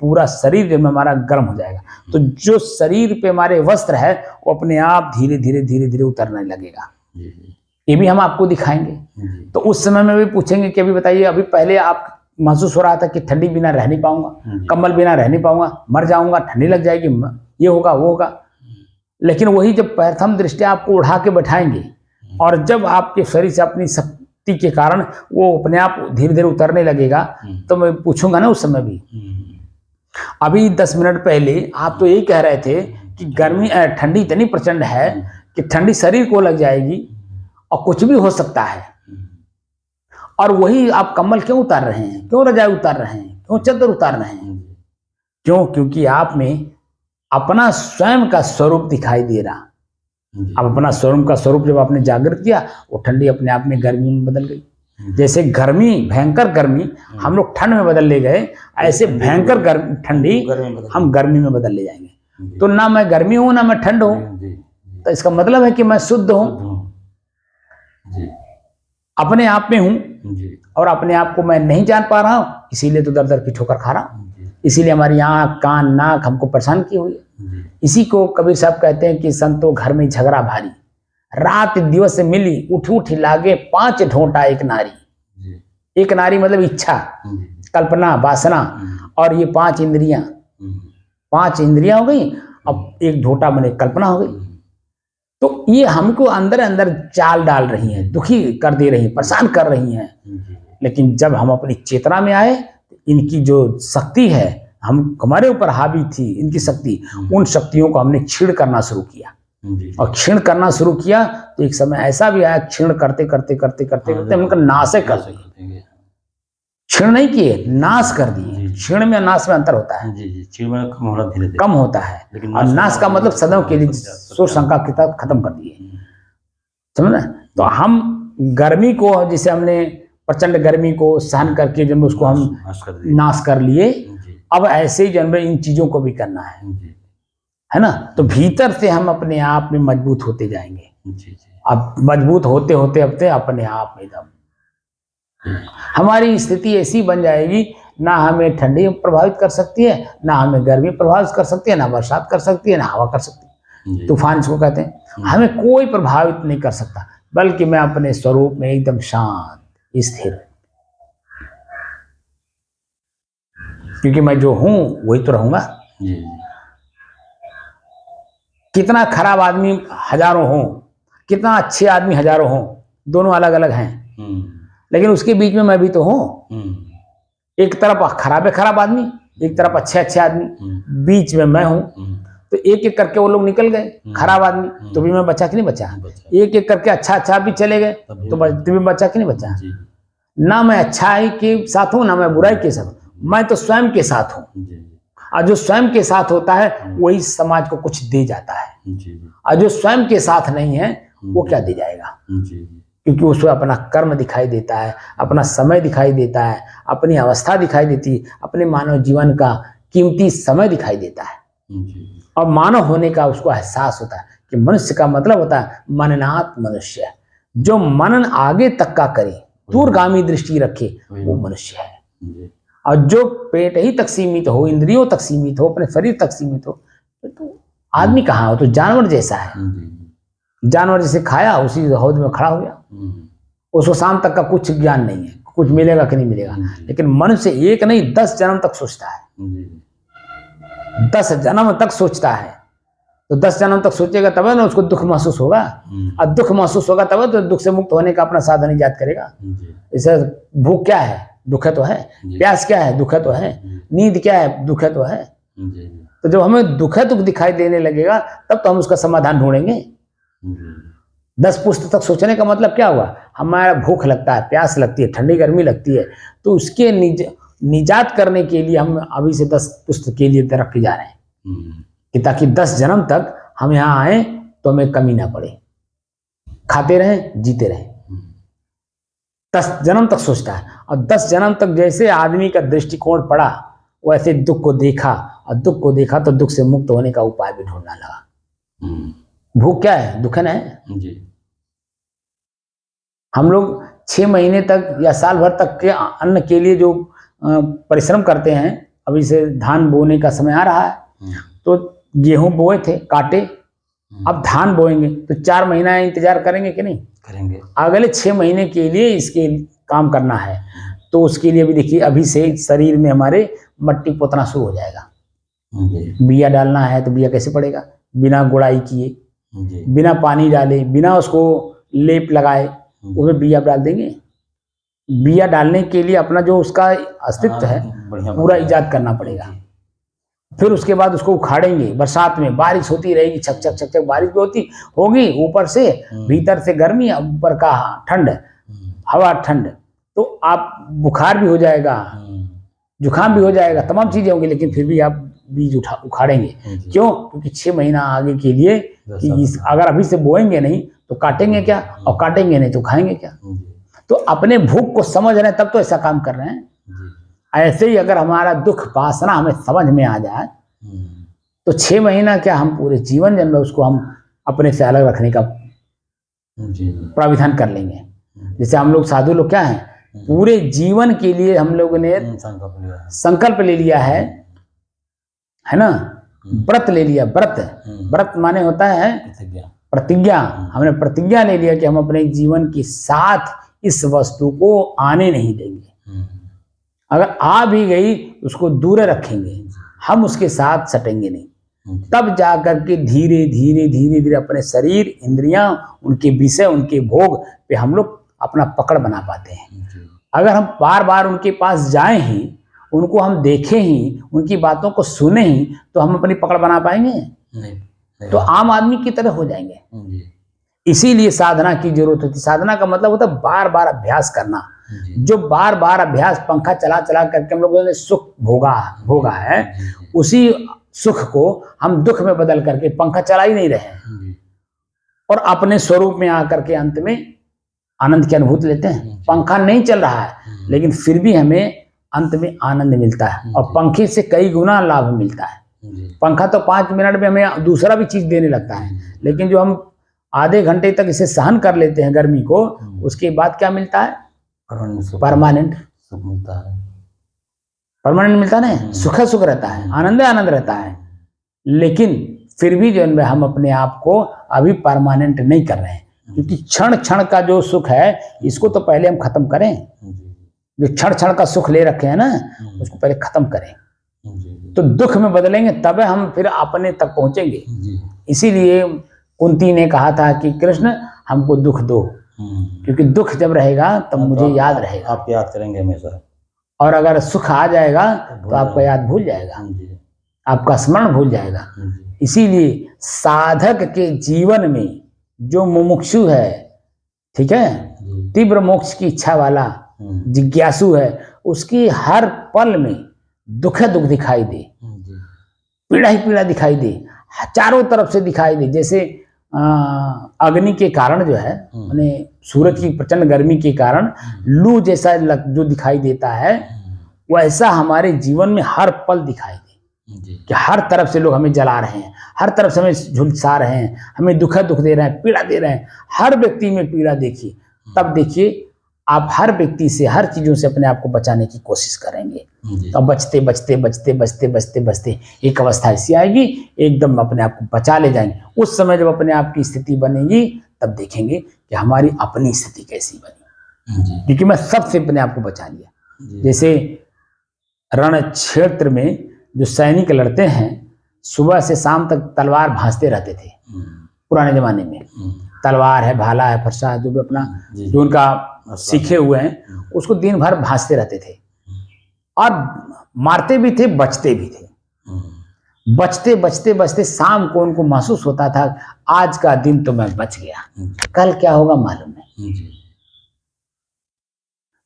पूरा शरीर जो हमारा गर्म हो जाएगा। तो जो शरीर पे हमारे वस्त्र है वो अपने आप धीरे धीरे धीरे धीरे उतरने लगेगा। ये भी हम आपको दिखाएंगे। तो उस समय में भी पूछेंगे कि अभी बताइए, अभी पहले आप महसूस हो रहा था कि ठंडी बिना रह नहीं पाऊंगा, कंबल बिना रह नहीं पाऊंगा, मर जाऊंगा, ठंडी लग जाएगी, ये होगा वो होगा। लेकिन वही जब प्रथम दृष्टिया आपको उड़ा के बैठाएंगे और जब आपके शरीर से अपनी शक्ति के कारण वो अपने आप धीरे धीरे उतरने लगेगा, तो मैं पूछूंगा ना उस समय भी। अभी 10 मिनट पहले आप तो यही कह रहे थे कि गर्मी ठंडी इतनी प्रचंड है कि ठंडी शरीर को लग जाएगी और कुछ भी हो सकता है, और वही आप कंबल क्यों उतार रहे हैं, क्यों रजाई उतार रहे हैं, क्यों चादर उतार रहे हैं? क्यों? क्योंकि आप में अपना स्वयं का स्वरूप दिखाई दे रहा। अब अपना स्वयं का स्वरूप जब आपने जागृत किया, वो ठंडी अपने आप में गर्मी में बदल गई। जैसे गर्मी, भयंकर गर्मी हम लोग ठंड में बदल ले गए, ऐसे भयंकर ठंडी हम गर्मी में बदल ले जाएंगे। तो ना मैं गर्मी हूं ना मैं ठंड हूं, तो इसका मतलब है कि मैं शुद्ध हूं, अपने आप में हूं, और अपने आप को मैं नहीं जान पा रहा हूं, इसीलिए तो दर दर की ठोकर खा रहा हूं। इसीलिए हमारी आँख कान नाक हमको परेशान की हुई है। इसी को कबीर साहब कहते हैं कि संतो घर में झगड़ा भारी, रात दिवस से मिली उठ उठ लागे 5 ढोंटा एक नारी। एक नारी मतलब इच्छा, कल्पना, वासना, और ये 5 इंद्रियां, 5 इंद्रियां हो गई, अब एक ढोंटा बने कल्पना हो गई। तो ये हमको अंदर अंदर चाल डाल रही हैं, दुखी कर दे रही हैं, परेशान कर रही हैं। लेकिन जब हम अपनी चेतना में आए, इनकी जो शक्ति है हमारे ऊपर हावी थी, इनकी शक्ति, उन शक्तियों को हमने क्षीण करना शुरू किया। और क्षीण करना शुरू किया तो एक समय ऐसा भी आया, क्षीण करते करते करते करते करते हम उनका नाश कर दिए। क्षीण नहीं किए, नाश कर दिए। क्षीण में नाश में अंतर होता है। क्षीण में कम होना धीरे कम होता है, और नाश का मतलब सदैव के लिए सोच शंका किताब खत्म कर दिए, समझ। तो हम गर्मी को, जिसे हमने प्रचंड गर्मी को सहन करके जब उसको हम नाश कर लिए, अब ऐसे ही जन्म इन चीजों को भी करना है ना। तो भीतर से हम अपने आप में मजबूत होते जाएंगे। अब मजबूत होते होते होते अपने आप में दम, हमारी स्थिति ऐसी बन जाएगी, ना हमें ठंडी प्रभावित कर सकती है, ना हमें गर्मी प्रभावित कर सकती है, ना बरसात कर सकती है, ना हवा कर सकती है। तूफान इसको कहते हैं। हमें कोई प्रभावित नहीं कर सकता, बल्कि मैं अपने स्वरूप में एकदम शांत स्थिर, क्योंकि मैं जो हूं वही तो रहूंगा। कितना खराब आदमी हजारों हो, कितना अच्छे आदमी हजारों हो, दोनों अलग अलग हैं, लेकिन उसके बीच में मैं भी तो हूं। एक तरफ खराब आदमी, एक तरफ अच्छे आदमी, बीच में मैं हूं। तो एक एक करके वो लोग निकल गए, खराब आदमी, तो भी मैं बचा कि नहीं बचा? एक एक करके अच्छा भी चले गए तो भी बचा कि नहीं बचा? ना मैं अच्छाई के साथ हूँ ना मैं बुराई के साथ हूँ, मैं तो स्वयं के साथ हूँ। और जो स्वयं के साथ होता है वही समाज को कुछ दे जाता है, और जो स्वयं के साथ नहीं है वो क्या दे जाएगा? क्योंकि उसको अपना कर्म दिखाई देता है, अपना समय दिखाई देता है, अपनी अवस्था दिखाई देती है, अपने मानव जीवन का कीमती समय दिखाई देता है। और मानव होने का उसको एहसास होता है कि मनुष्य का मतलब होता है मननात मनुष्य, जो मनन आगे तक का करे, दूरगामी दृष्टि रखे, वो मनुष्य है। और जो पेट ही तक सीमित हो, इंद्रियों तक सीमित हो, अपने शरीर तक सीमित हो, तो आदमी कहाँ हो? तो जानवर जैसा है। जानवर जैसे खाया उसी हौद में खड़ा हो गया, उसको शाम तक का कुछ ज्ञान नहीं है, कुछ मिलेगा कि नहीं मिलेगा। लेकिन मनुष्य एक नहीं 10 जन्म तक सोचता है, 10 जन्म तक सोचता है। तो 10 जन्म तक सोचेगा तब ना उसको दुख महसूस होगा, और दुख महसूस होगा तब तो दुख से मुक्त होने का अपना साधन ईजाद करेगा। इसे भूख क्या है? दुख है तो है। प्यास क्या है? दुख है तो है। नींद क्या है? दुख है तो है। तो जब हमें दुख दिखाई देने लगेगा तब तो हम उसका समाधान ढूंढेंगे। 10 पुस्त तक सोचने का मतलब क्या हुआ? हमारा भूख लगता है, प्यास लगती है, ठंडी गर्मी लगती है, तो उसके निजात करने के लिए हम अभी से 10 पुस्त के लिए तरफ जा रहे हैं कि ताकि 10 जन्म तक हम यहाँ आए तो हमें कमी ना पड़े, खाते रहें, जीते रहें। 10 जन्म तक सोचता है, और 10 जन्म तक जैसे आदमी का दृष्टिकोण पड़ा वैसे दुख को देखा, और दुख को देखा तो दुख से मुक्त होने का उपाय भी ढूंढने लगा। भूख क्या है? दुख है ना? हम लोग 6 महीने तक या साल भर तक के अन्न के लिए जो परिश्रम करते हैं, अभी से धान बोने का समय आ रहा है, तो गेहूं बोए थे, काटे, अब धान बोएंगे तो 4 महीना इंतजार करेंगे कि नहीं करेंगे? अगले 6 महीने के लिए इसके काम करना है, तो उसके लिए भी देखिए अभी से शरीर में हमारे मट्टी पोतना शुरू हो जाएगा। बिया डालना है तो बिया कैसे पड़ेगा? बिना गुड़ाई किए, बिना पानी डाले, बिना उसको लेप लगाए उसमें बिया डाल देंगे? बिया डालने के लिए अपना जो उसका अस्तित्व है पूरा इजाद करना पड़ेगा। फिर उसके बाद उसको उखाड़ेंगे, बरसात में बारिश होती रहेगी, छक छक छक छक बारिश भी होगी, ऊपर से भीतर से गर्मी, ऊपर का ठंड, हवा ठंड, तो आप बुखार भी हो जाएगा, जुकाम भी हो जाएगा, तमाम चीजें होंगी, लेकिन फिर भी आप बीज उखाड़ेंगे। क्यों? क्योंकि 6 महीना आगे के लिए कि अगर अभी से बोएंगे नहीं तो काटेंगे क्या, और काटेंगे नहीं तो खाएंगे क्या? तो अपने भूख को समझ रहे हैं तब तो ऐसा काम कर रहे हैं। ऐसे ही अगर हमारा दुख वासना हमें समझ में आ जाए तो 6 महीना क्या, हम पूरे जीवन जन्म उसको हम अपने से अलग रखने का प्राविधान कर लेंगे। जैसे हम लोग साधु लोग क्या हैं, पूरे जीवन के लिए हम लोगों ने संकल्प ले लिया है ना, व्रत ले लिया। व्रत माने होता है प्रतिज्ञा। हमने प्रतिज्ञा ले लिया कि हम अपने जीवन के साथ इस वस्तु को आने नहीं देंगे, अगर आ भी गई उसको दूर रखेंगे, हम उसके साथ सटेंगे नहीं। तब जाकर के धीरे धीरे धीरे धीरे अपने शरीर, इंद्रियां, उनके विषय, उनके भोग पे हम लोग अपना पकड़ बना पाते हैं। अगर हम बार बार उनके पास जाएं ही, उनको हम देखें ही, उनकी बातों को सुने ही, तो हम अपनी पकड़ बना पाएंगे? नहीं। तो आम आदमी की तरह हो जाएंगे। इसीलिए साधना की जरूरत होती है। साधना का मतलब होता है बार बार अभ्यास करना। जो बार बार अभ्यास, पंखा चला चला करके हम लोगों ने सुख भोगा है, उसी सुख को हम दुख में बदल करके पंखा चला ही नहीं रहे हैं, और अपने स्वरूप में आकर के अंत में आनंद की अनुभूति लेते हैं। पंखा नहीं चल रहा है लेकिन फिर भी हमें अंत में आनंद मिलता है, और पंखे से कई गुना लाभ मिलता है। पंखा तो 5 मिनट में हमें दूसरा भी चीज देने लगता है, लेकिन जो हम आधे घंटे तक इसे सहन कर लेते हैं गर्मी को, उसके बाद क्या मिलता है? परमानेंट सुख मिलता है। परमानेंट मिलता है ना, सुख रहता है, आनंद रहता है। लेकिन फिर भी जो है हम अपने आप को अभी परमानेंट नहीं कर रहे हैं, क्योंकि क्षण क्षण का जो सुख है इसको तो पहले हम खत्म करें। जो क्षण क्षण का सुख ले रखे हैं ना, उसको पहले खत्म करें, तो दुख में बदलेंगे, तब हम फिर अपने तक पहुंचेंगे। इसीलिए कुंती ने कहा था कि कृष्ण हमको दुख दो, क्योंकि दुख जब रहेगा तब मुझे याद रहेगा, आप याद करेंगे हमेशा, और अगर सुख आ जाएगा तो आपका याद भूल जाएगा। आपका स्मरण भूल जाएगा। इसीलिए साधक के जीवन में जो मुमुक्षु है, ठीक है, तीव्र मोक्ष की इच्छा वाला जिज्ञासु है, उसकी हर पल में दुख दिखाई दे, पीड़ा ही पीड़ा दिखाई दे, चारों तरफ से दिखाई दे। जैसे अग्नि के कारण जो है, माने सूरज की प्रचंड गर्मी के कारण लू जैसा जो दिखाई देता है, वैसा हमारे जीवन में हर पल दिखाई दे कि हर तरफ से लोग हमें जला रहे हैं, हर तरफ से हमें झुलसा रहे हैं, हमें दुख दे रहे हैं, पीड़ा दे रहे हैं। हर व्यक्ति में पीड़ा देखिए, तब देखिए आप हर व्यक्ति से, हर चीजों से अपने आप को बचाने की कोशिश करेंगे। तो बचते बचते बचते बचते बचते बचते एक अवस्था ऐसी आएगी, एकदम अपने आप को बचा ले जाएंगे। उस समय जब अपने आप की स्थिति बनेगी, तब देखेंगे कि हमारी अपनी स्थिति कैसी बनी, क्योंकि मैं सबसे अपने आप को बचा लिया। जैसे रण क्षेत्र में जो सैनिक लड़ते हैं, सुबह से शाम तक तलवार भांजते रहते थे पुराने जमाने में। तलवार है, भाला है, फरसा है, जो भी अपना जो उनका सीखे हुए हैं, उसको दिन भर भांजते रहते थे और मारते भी थे, बचते भी थे। बचते बचते बचते शाम को उनको महसूस होता था, आज का दिन तो मैं बच गया, कल क्या होगा मालूम नहीं।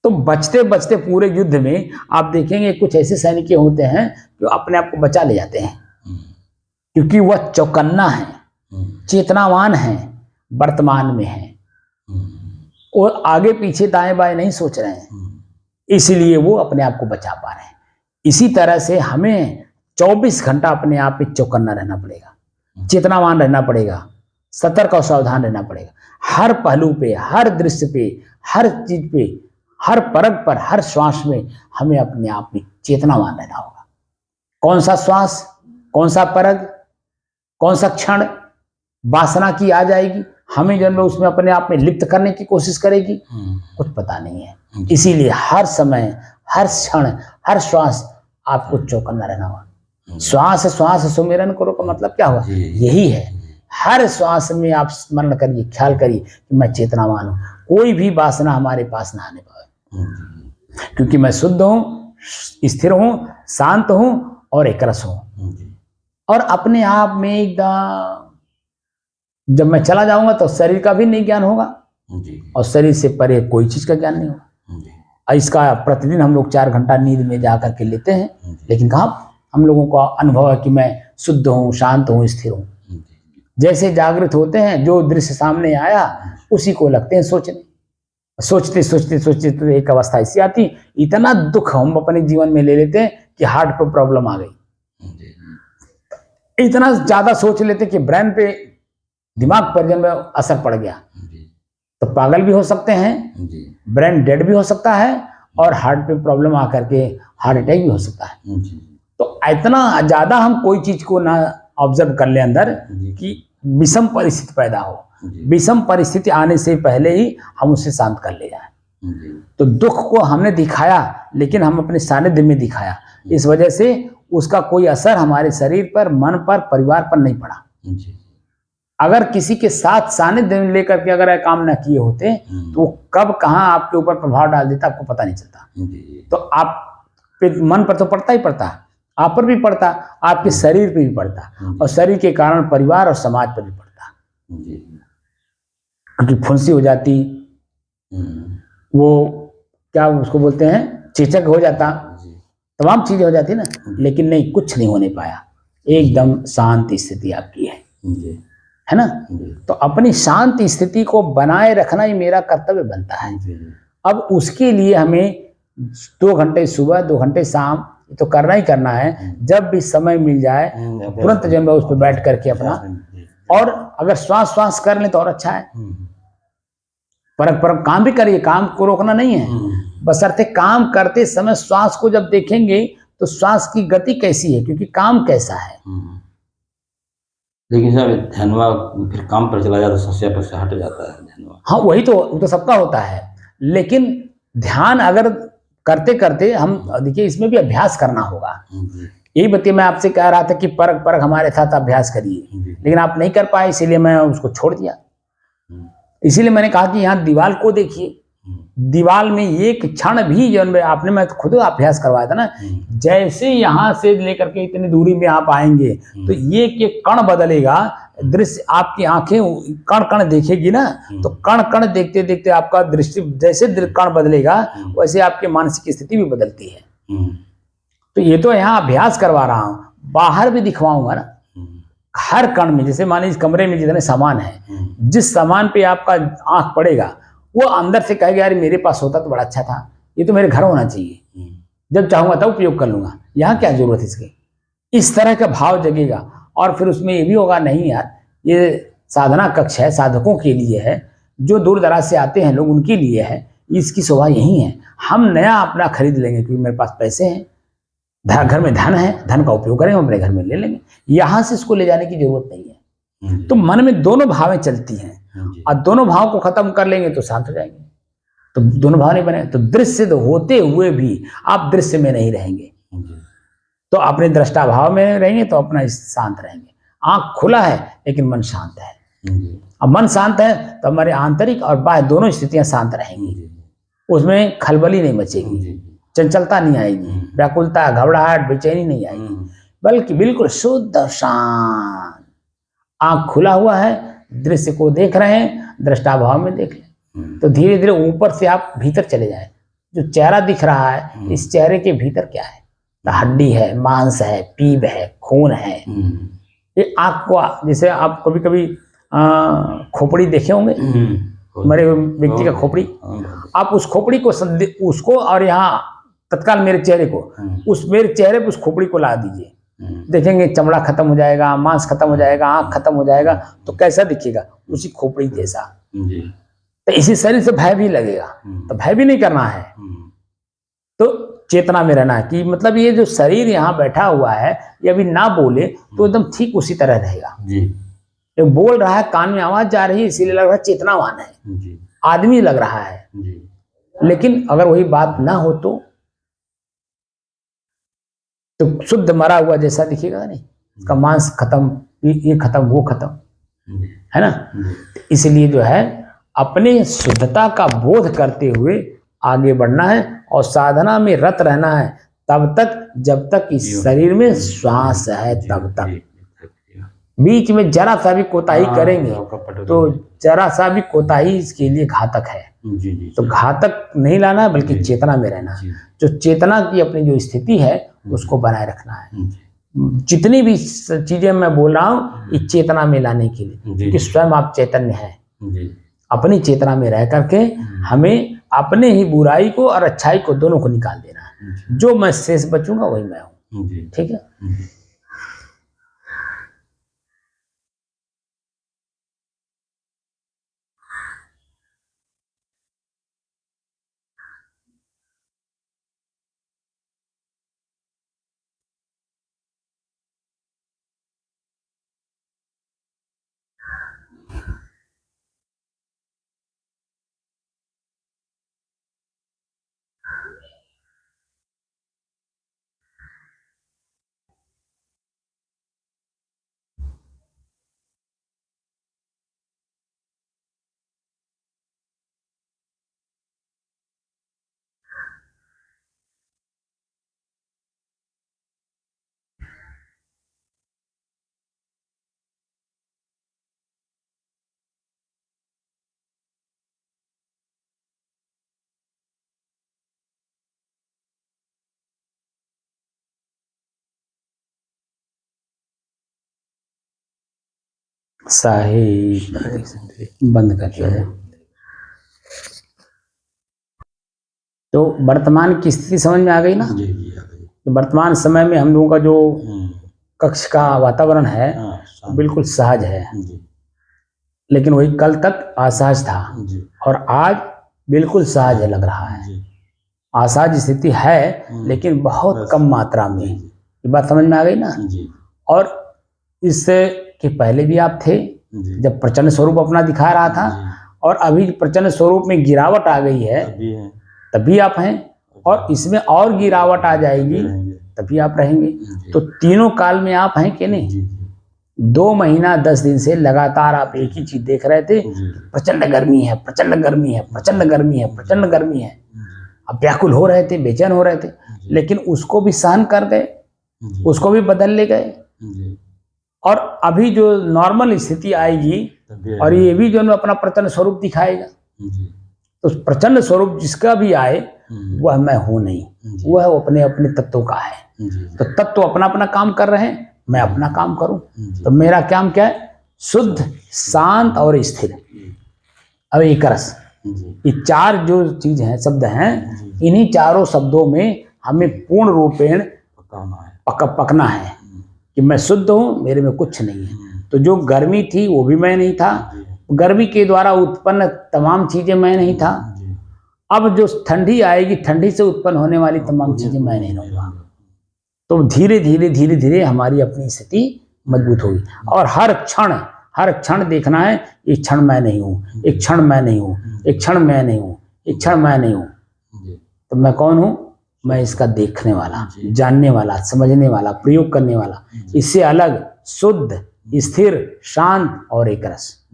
तो बचते बचते पूरे युद्ध में आप देखेंगे कुछ ऐसे सैनिक होते हैं जो अपने आप को बचा ले जाते हैं, क्योंकि वह चौकन्ना है, चेतनावान है, वर्तमान में है, और आगे पीछे दाएं बाएं नहीं सोच रहे हैं, इसलिए वो अपने आप को बचा पा रहे हैं। इसी तरह से हमें 24 घंटा अपने आप पे चौकन्ना रहना पड़ेगा, चेतनावान रहना पड़ेगा, सतर्क और सावधान रहना पड़ेगा। हर पहलू पे, हर दृश्य पे, हर चीज पे, हर परग पर, हर श्वास में हमें अपने आप में चेतनावान रहना होगा। कौन सा श्वास, कौन सा परग, कौन सा क्षण वासना की आ जाएगी, हमें जब उसमें अपने आप में लिप्त करने की कोशिश करेगी, कुछ पता नहीं है। इसीलिए हर समय, हर क्षण, हर श्वास आपको चौकन्ना रहना होगा। श्वास श्वास सुमिरन करो का मतलब क्या हुआ, यही है। हर श्वास में आप स्मरण करिए, ख्याल करिए कि मैं चेतनावान हूं, कोई भी वासना हमारे पास ना आने पाए, क्योंकि मैं शुद्ध हूं, स्थिर हूं, शांत हूं और एकरस हूं। और अपने आप में एकदम जब मैं चला जाऊंगा तो शरीर का भी नहीं ज्ञान होगा, और शरीर से परे कोई चीज का ज्ञान नहीं होगा। इसका प्रतिदिन हम लोग 4 घंटा नींद में जा करके लेते हैं, लेकिन कहाँ हम लोगों का अनुभव है कि मैं शुद्ध हूँ, शांत हूँ, स्थिर हूँ। जैसे जागृत होते हैं, जो दृश्य सामने आया उसी को लगते हैं सोचने, सोचते सोचते सोचते तो एक अवस्था ऐसी आती, इतना दुख हम अपने जीवन में ले लेते हैं कि हार्ट पे प्रॉब्लम आ गई, इतना ज्यादा सोच लेते कि ब्रेन पे, दिमाग पर जब असर पड़ गया, तो पागल भी हो सकते हैं, ब्रेन डेड भी हो सकता है, और हार्ट पे प्रॉब्लम आकर के हार्ट अटैक भी हो सकता है। तो इतना ज्यादा हम कोई चीज को ना ऑब्जर्व कर ले अंदर कि विषम परिस्थिति पैदा हो। विषम परिस्थिति आने से पहले ही हम उसे शांत कर ले जाएं। तो दुख को हमने दिखाया, लेकिन हम अपने सानिध्य में दिखाया, इस वजह से उसका कोई असर हमारे शरीर पर, मन पर, परिवार पर नहीं पड़ा। अगर किसी के साथ सानिध्य लेकर के अगर काम न किए होते तो वो कब कहाँ आपके ऊपर प्रभाव डाल देता आपको पता नहीं चलता। तो आप पे मन पर तो पड़ता ही पड़ता, आप पर भी पड़ता, आपके शरीर पे भी पड़ता, और शरीर के कारण परिवार और समाज पर भी पड़ता। क्योंकि फुंसी हो जाती, वो क्या उसको बोलते हैं, चेचक हो जाता, तमाम चीजें हो जाती ना, लेकिन नहीं, कुछ नहीं होने पाया, एकदम शांत स्थिति आपकी है ना। तो अपनी शांत स्थिति को बनाए रखना ही मेरा कर्तव्य बनता है। अब उसके लिए हमें 2 घंटे सुबह, 2 घंटे शाम तो करना ही करना है। जब भी समय मिल जाए तुरंत जब मैं उस पर बैठ करके अपना, और अगर श्वास कर लें तो और अच्छा है। परक काम भी करिए, काम को रोकना नहीं है, बशर्ते काम करते समय श्वास को जब देखेंगे तो श्वास की गति कैसी है, क्योंकि काम कैसा है। लेकिन सर ध्यानवा फिर काम पर चला जाता, समस्या पर से हट जाता है ध्यानवा। हाँ, वही तो सबका होता है, लेकिन ध्यान अगर करते करते हम, देखिए इसमें भी अभ्यास करना होगा। यही बतिए मैं आपसे कह रहा था कि परख हमारे साथ अभ्यास करिए, लेकिन आप नहीं कर पाए, इसीलिए मैं उसको छोड़ दिया। इसीलिए मैंने कहा कि यहाँ दीवार को देखिए, दीवार में एक क्षण भी जो आपने, मैं तो खुद अभ्यास करवाया था ना, जैसे यहाँ से लेकर के इतनी दूरी में आप आएंगे तो एक एक कण बदलेगा, दृश्य आपकी आंखें कण कण देखेगी ना, तो कण कण देखते देखते आपका दृष्टि जैसे कण बदलेगा वैसे आपकी मानसिक स्थिति भी बदलती है। तो ये तो यहाँ अभ्यास करवा रहा हूँ, बाहर भी दिखवाऊंगा ना। हर कण में, जैसे मान लीजिए कमरे में जितने सामान है, जिस सामान पे आपका आंख पड़ेगा वो अंदर से कहेगा यार मेरे पास होता तो बड़ा अच्छा था, ये तो मेरे घर होना चाहिए, जब चाहूंगा तब उपयोग कर लूंगा, यहाँ क्या जरूरत है इसकी। इस तरह का भाव जगेगा। और फिर उसमें ये भी होगा, नहीं यार ये साधना कक्ष है, साधकों के लिए है, जो दूर दराज से आते हैं लोग उनके लिए है, इसकी शोभा यही है। हम नया अपना खरीद लेंगे क्योंकि मेरे पास पैसे हैं, घर में धन है, धन का उपयोग करेंगे, अपने घर में ले लेंगे, यहाँ से इसको ले जाने की जरूरत नहीं है। तो मन में दोनों भावें चलती हैं और दोनों भाव को खत्म कर लेंगे तो शांत हो जाएंगे। तो दोनों भाव नहीं बने तो दृश्य तो होते हुए भी आप दृश्य में नहीं रहेंगे, तो अपने दृष्टा भाव में रहेंगे तो अपना शांत रहेंगे। आंख खुला है लेकिन मन शांत है। अब मन शांत है तो हमारे आंतरिक और बाह्य दोनों स्थितियां शांत रहेंगी, उसमें खलबली नहीं मचेगी, चंचलता नहीं आएगी, व्याकुलता, घबराहट, बेचैनी नहीं आएगी, बल्कि बिल्कुल शुद्ध शांत। आंख खुला हुआ है, दृश्य को देख रहे हैं, दृष्टा भाव में देख लें, तो धीरे धीरे ऊपर से आप भीतर चले जाए। जो चेहरा दिख रहा है, इस चेहरे के भीतर क्या है? हड्डी है, मांस है, पीप है, खून है। ये आंख को, जैसे आप कभी कभी खोपड़ी देखे होंगे, मरे हुए व्यक्ति का खोपड़ी, आप उस खोपड़ी को उसको और यहाँ तत्काल मेरे चेहरे को, उस मेरे चेहरे पे उस खोपड़ी को ला दीजिए, देखेंगे चमड़ा खत्म हो जाएगा, मांस खत्म हो जाएगा, आंख खत्म हो जाएगा, तो कैसा दिखेगा? उसी खोपड़ी जैसा। तो इसी शरीर से भय भी लगेगा, तो भय भी नहीं करना है, तो चेतना में रहना है कि मतलब ये जो शरीर यहाँ बैठा हुआ है ये अभी ना बोले तो एकदम ठीक उसी तरह रहेगा। ये बोल रहा है, कान में आवाज जा रही है, इसीलिए लग रहा है चेतनावान है, आदमी लग रहा है। लेकिन अगर वही बात ना हो तो शुद्ध मरा हुआ जैसा दिखेगा नहीं, इसका मांस खत्म, ये खत्म, वो खत्म, है ना। इसलिए जो है अपने शुद्धता का बोध करते हुए आगे बढ़ना है और साधना में रत रहना है तब तक जब तक इस शरीर में श्वास है, तब तक। बीच में जरा सा भी कोताही करेंगे तो जरा सा भी कोताही इसके लिए घातक है। तो घातक नहीं लाना है, बल्कि चेतना में रहना है। जो चेतना की अपनी जो स्थिति है उसको बनाए रखना है। जितनी भी चीजें मैं बोल रहा हूँ इस चेतना में लाने के लिए, क्योंकि स्वयं आप चैतन्य हैं। अपनी चेतना में रह करके हमें अपने ही बुराई को और अच्छाई को दोनों को निकाल देना है। जो मैं शेष बचूंगा वही मैं हूँ। ठीक है। साहिब बंद कर दिया जाए। तो वर्तमान की स्थिति समझ में आ गई ना। तो वर्तमान समय में हम लोगों का जो कक्ष का वातावरण है बिल्कुल सहज है, लेकिन वही कल तक असहज था और आज बिल्कुल सहज लग रहा है। असहज स्थिति है लेकिन बहुत कम मात्रा में। ये बात समझ में आ गई ना। और इससे कि पहले भी आप थे जब प्रचंड स्वरूप अपना दिखा रहा था, और अभी प्रचंड स्वरूप में गिरावट आ गई है तभी आप हैं, और इसमें और गिरावट आ जाएगी तभी आप रहेंगे। तो तीनों काल में आप हैं कि नहीं। 2 महीना 10 दिन से लगातार आप एक ही चीज देख रहे थे, प्रचंड गर्मी है, प्रचंड गर्मी है, प्रचंड गर्मी है, प्रचंड गर्मी है। आप व्याकुल हो रहे थे, बेचैन हो रहे थे, लेकिन उसको भी सहन कर गए, उसको भी बदल ले गए। और अभी जो नॉर्मल स्थिति आएगी और ये भी जो है अपना प्रचंड स्वरूप दिखाएगा। तो प्रचंड स्वरूप जिसका भी आए वह मैं हूं नहीं, वह अपने अपने तत्व का है। तो तत्व अपना अपना काम कर रहे हैं, मैं अपना काम करूं। तो मेरा काम क्या है? शुद्ध, शांत और स्थिर। अब एक रस, ये 4 जो चीज हैं, शब्द हैं, इन्हीं चारों शब्दों में हमें पूर्ण रूपेण पकना है कि मैं शुद्ध हूं, मेरे में कुछ नहीं है। तो जो गर्मी थी वो भी मैं नहीं था, गर्मी के द्वारा उत्पन्न तमाम चीजें मैं नहीं था। अब जो ठंडी आएगी, ठंडी से उत्पन्न होने वाली तमाम चीजें मैं नहीं रहूंगा। तो धीरे धीरे धीरे धीरे हमारी अपनी स्थिति मजबूत होगी। और हर क्षण देखना है, एक क्षण मैं नहीं हूँ, एक क्षण मैं नहीं हूँ, एक क्षण मैं नहीं हूँ, एक क्षण मैं नहीं हूँ। तो मैं कौन हूँ? मैं इसका देखने वाला, जानने वाला, समझने वाला, प्रयोग करने वाला, इससे अलग, शुद्ध, स्थिर, शांत और एक रस।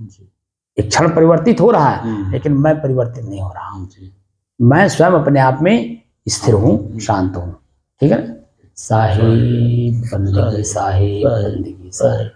एक क्षण परिवर्तित हो रहा है, लेकिन मैं परिवर्तित नहीं हो रहा। मैं स्वयं अपने आप में स्थिर हूँ, शांत हूँ। ठीक है? साहिब बंदगी, साहिब बंदगी, साहिब।